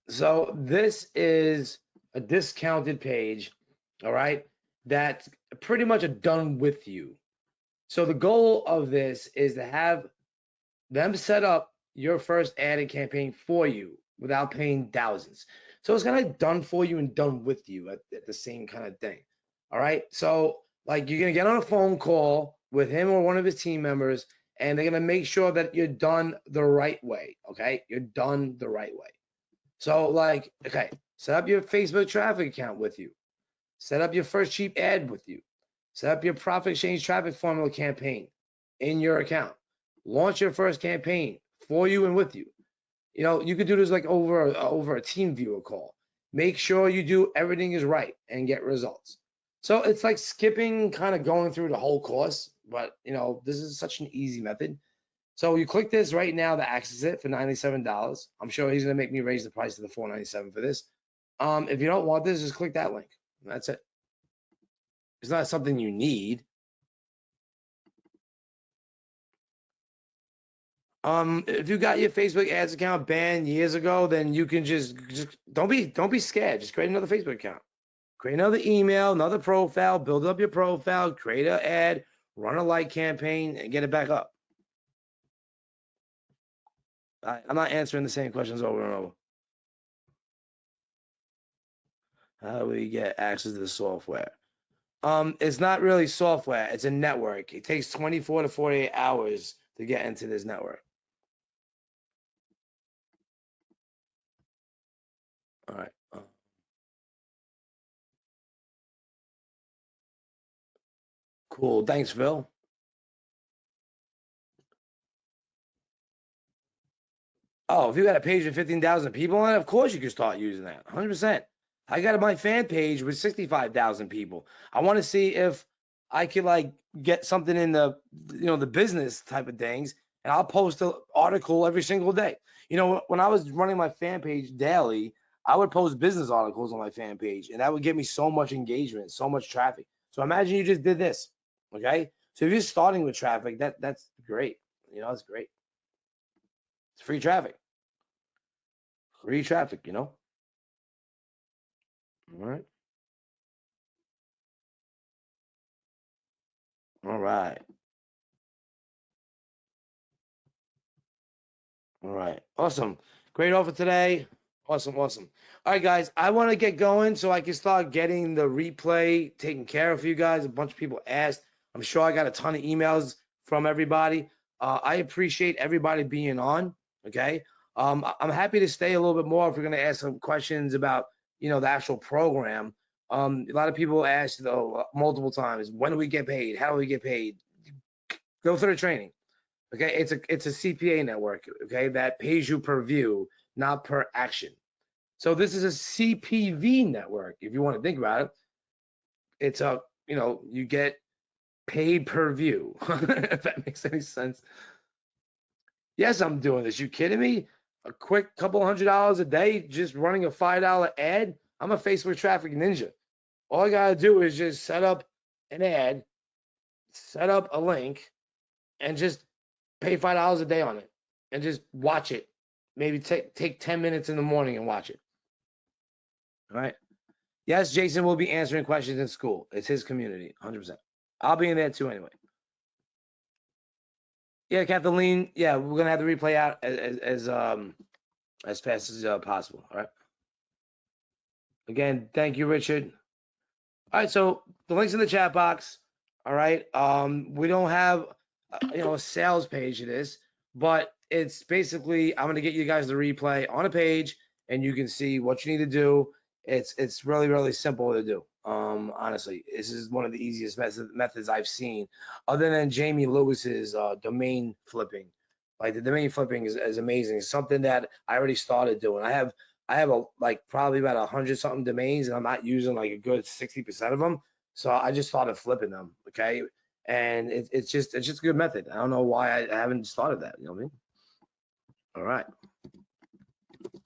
so this is a discounted page, all right, that's pretty much a done with you. So the goal of this is to have them set up your first ad campaign for you without paying thousands. So it's kind of done for you and done with you at the same kind of thing. All right. So like you're gonna get on a phone call with him or one of his team members, and they're gonna make sure that you're done the right way. Okay, you're done the right way. So like, okay, set up your Facebook traffic account with you. Set up your first cheap ad with you. Set up your profit exchange traffic formula campaign in your account. Launch your first campaign for you and with you. You know, you could do this like over a team viewer call. Make sure you do everything is right and get results. So it's like skipping kind of going through the whole course, but you know, this is such an easy method. So you click this right now to access it for $97. I'm sure he's gonna make me raise the price to the $497 for this. If you don't want this, just click that link. That's it. It's not something you need. If you got your Facebook ads account banned years ago, then you can just don't be scared. Just create another Facebook account. Create another email, another profile, build up your profile, create an ad, run a like campaign, and get it back up. I'm not answering the same questions over and over. How do we get access to the software? It's not really software. It's a network. It takes 24 to 48 hours to get into this network. All right. Cool. Thanks, Phil. Oh, if you got a page with 15,000 people on it, of course you can start using that. 100%. I got my fan page with 65,000 people. I want to see if I could like get something in the the business type of things, and I'll post an article every single day. You know, when I was running my fan page daily, I would post business articles on my fan page, and that would get me so much engagement, so much traffic. So imagine you just did this, okay? So if you're starting with traffic, that's great. You know, it's great. It's free traffic. Free traffic, you know? All right. All right. All right. Awesome. Great offer today. Awesome. Awesome. All right, guys. I want to get going so I can start getting the replay taken care of for you guys. A bunch of people asked. I'm sure I got a ton of emails from everybody. I appreciate everybody being on. Okay. I'm happy to stay a little bit more if we're going to ask some questions about, the actual program. A lot of people asked though multiple times, when do we get paid? How do we get paid? Go through the training. Okay, it's a CPA network, okay, that pays you per view, not per action. So this is a CPV network, if you want to think about it. It's you get paid per view, if that makes any sense. Yes, I'm doing this. You kidding me? A quick couple $100 a day just running a $5 ad? I'm a Facebook traffic ninja. All I gotta do is just set up an ad, set up a link, and just pay $5 a day on it and just watch it. Maybe take 10 minutes in the morning and watch it. All right. Yes, Jason will be answering questions in school. It's his community, 100%. I'll be in there too anyway. Yeah, Kathleen. Yeah, we're gonna have the replay out as fast as possible. All right. Again, thank you, Richard. All right, so the link's in the chat box. All right. We don't have a sales page of this, but it's basically I'm gonna get you guys the replay on a page, and you can see what you need to do. It's really really simple to do. Honestly, this is one of the easiest methods I've seen, other than Jamie Lewis's domain flipping. Like the domain flipping is amazing. It's something that I already started doing. I have probably about 100 something domains, and I'm not using like a good 60% of them. So I just started flipping them. Okay, and it's just a good method. I don't know why I haven't started that. You know what I mean? All right.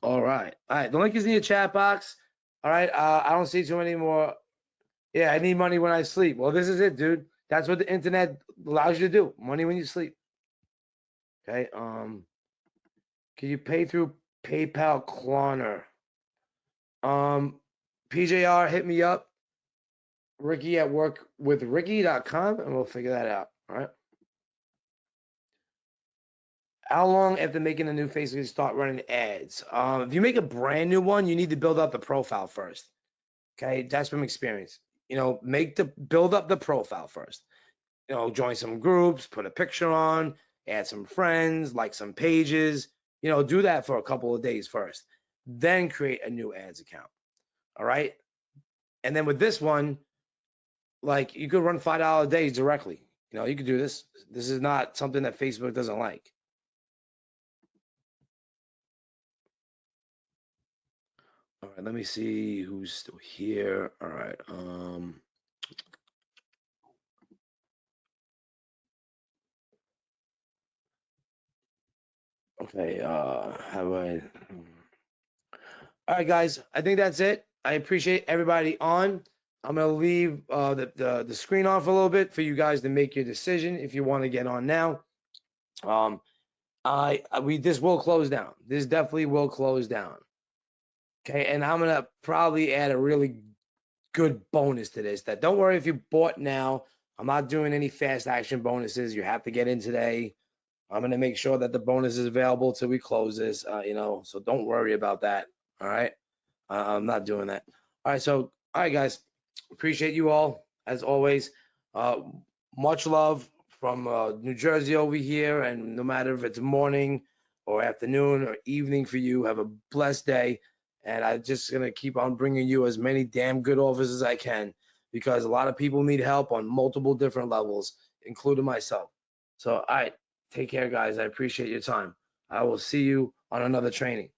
All right. All right. The link is in your chat box. All right. I don't see too many more Yeah, I need money when I sleep. Well, this is it, dude. That's what the internet allows you to do. Money when you sleep. Okay. Can you pay through PayPal Klarna? PJR, hit me up. Ricky at work with Ricky.com, and we'll figure that out. All right. How long after making a new Facebook you start running ads? If you make a brand new one, you need to build up the profile first. Okay, that's from experience. Build up the profile first. Join some groups, put a picture on, add some friends, like some pages. Do that for a couple of days first. Then create a new ads account. All right. And then with this one, like you could run $5 days directly. You could do this. This is not something that Facebook doesn't like. All right, let me see who's still here. All right. Okay, how I all right, guys, I think that's it. I appreciate everybody on. I'm gonna leave the screen off a little bit for you guys to make your decision if you want to get on now. This will close down. This definitely will close down. Okay, and I'm gonna probably add a really good bonus to this. That don't worry if you bought now. I'm not doing any fast action bonuses. You have to get in today. I'm gonna make sure that the bonus is available till we close this. So don't worry about that. All right, I'm not doing that. All right, all right, guys, appreciate you all as always. Much love from New Jersey over here, and no matter if it's morning or afternoon or evening for you, have a blessed day. And I'm just gonna keep on bringing you as many damn good offers as I can because a lot of people need help on multiple different levels, including myself. So, all right. Take care, guys. I appreciate your time. I will see you on another training.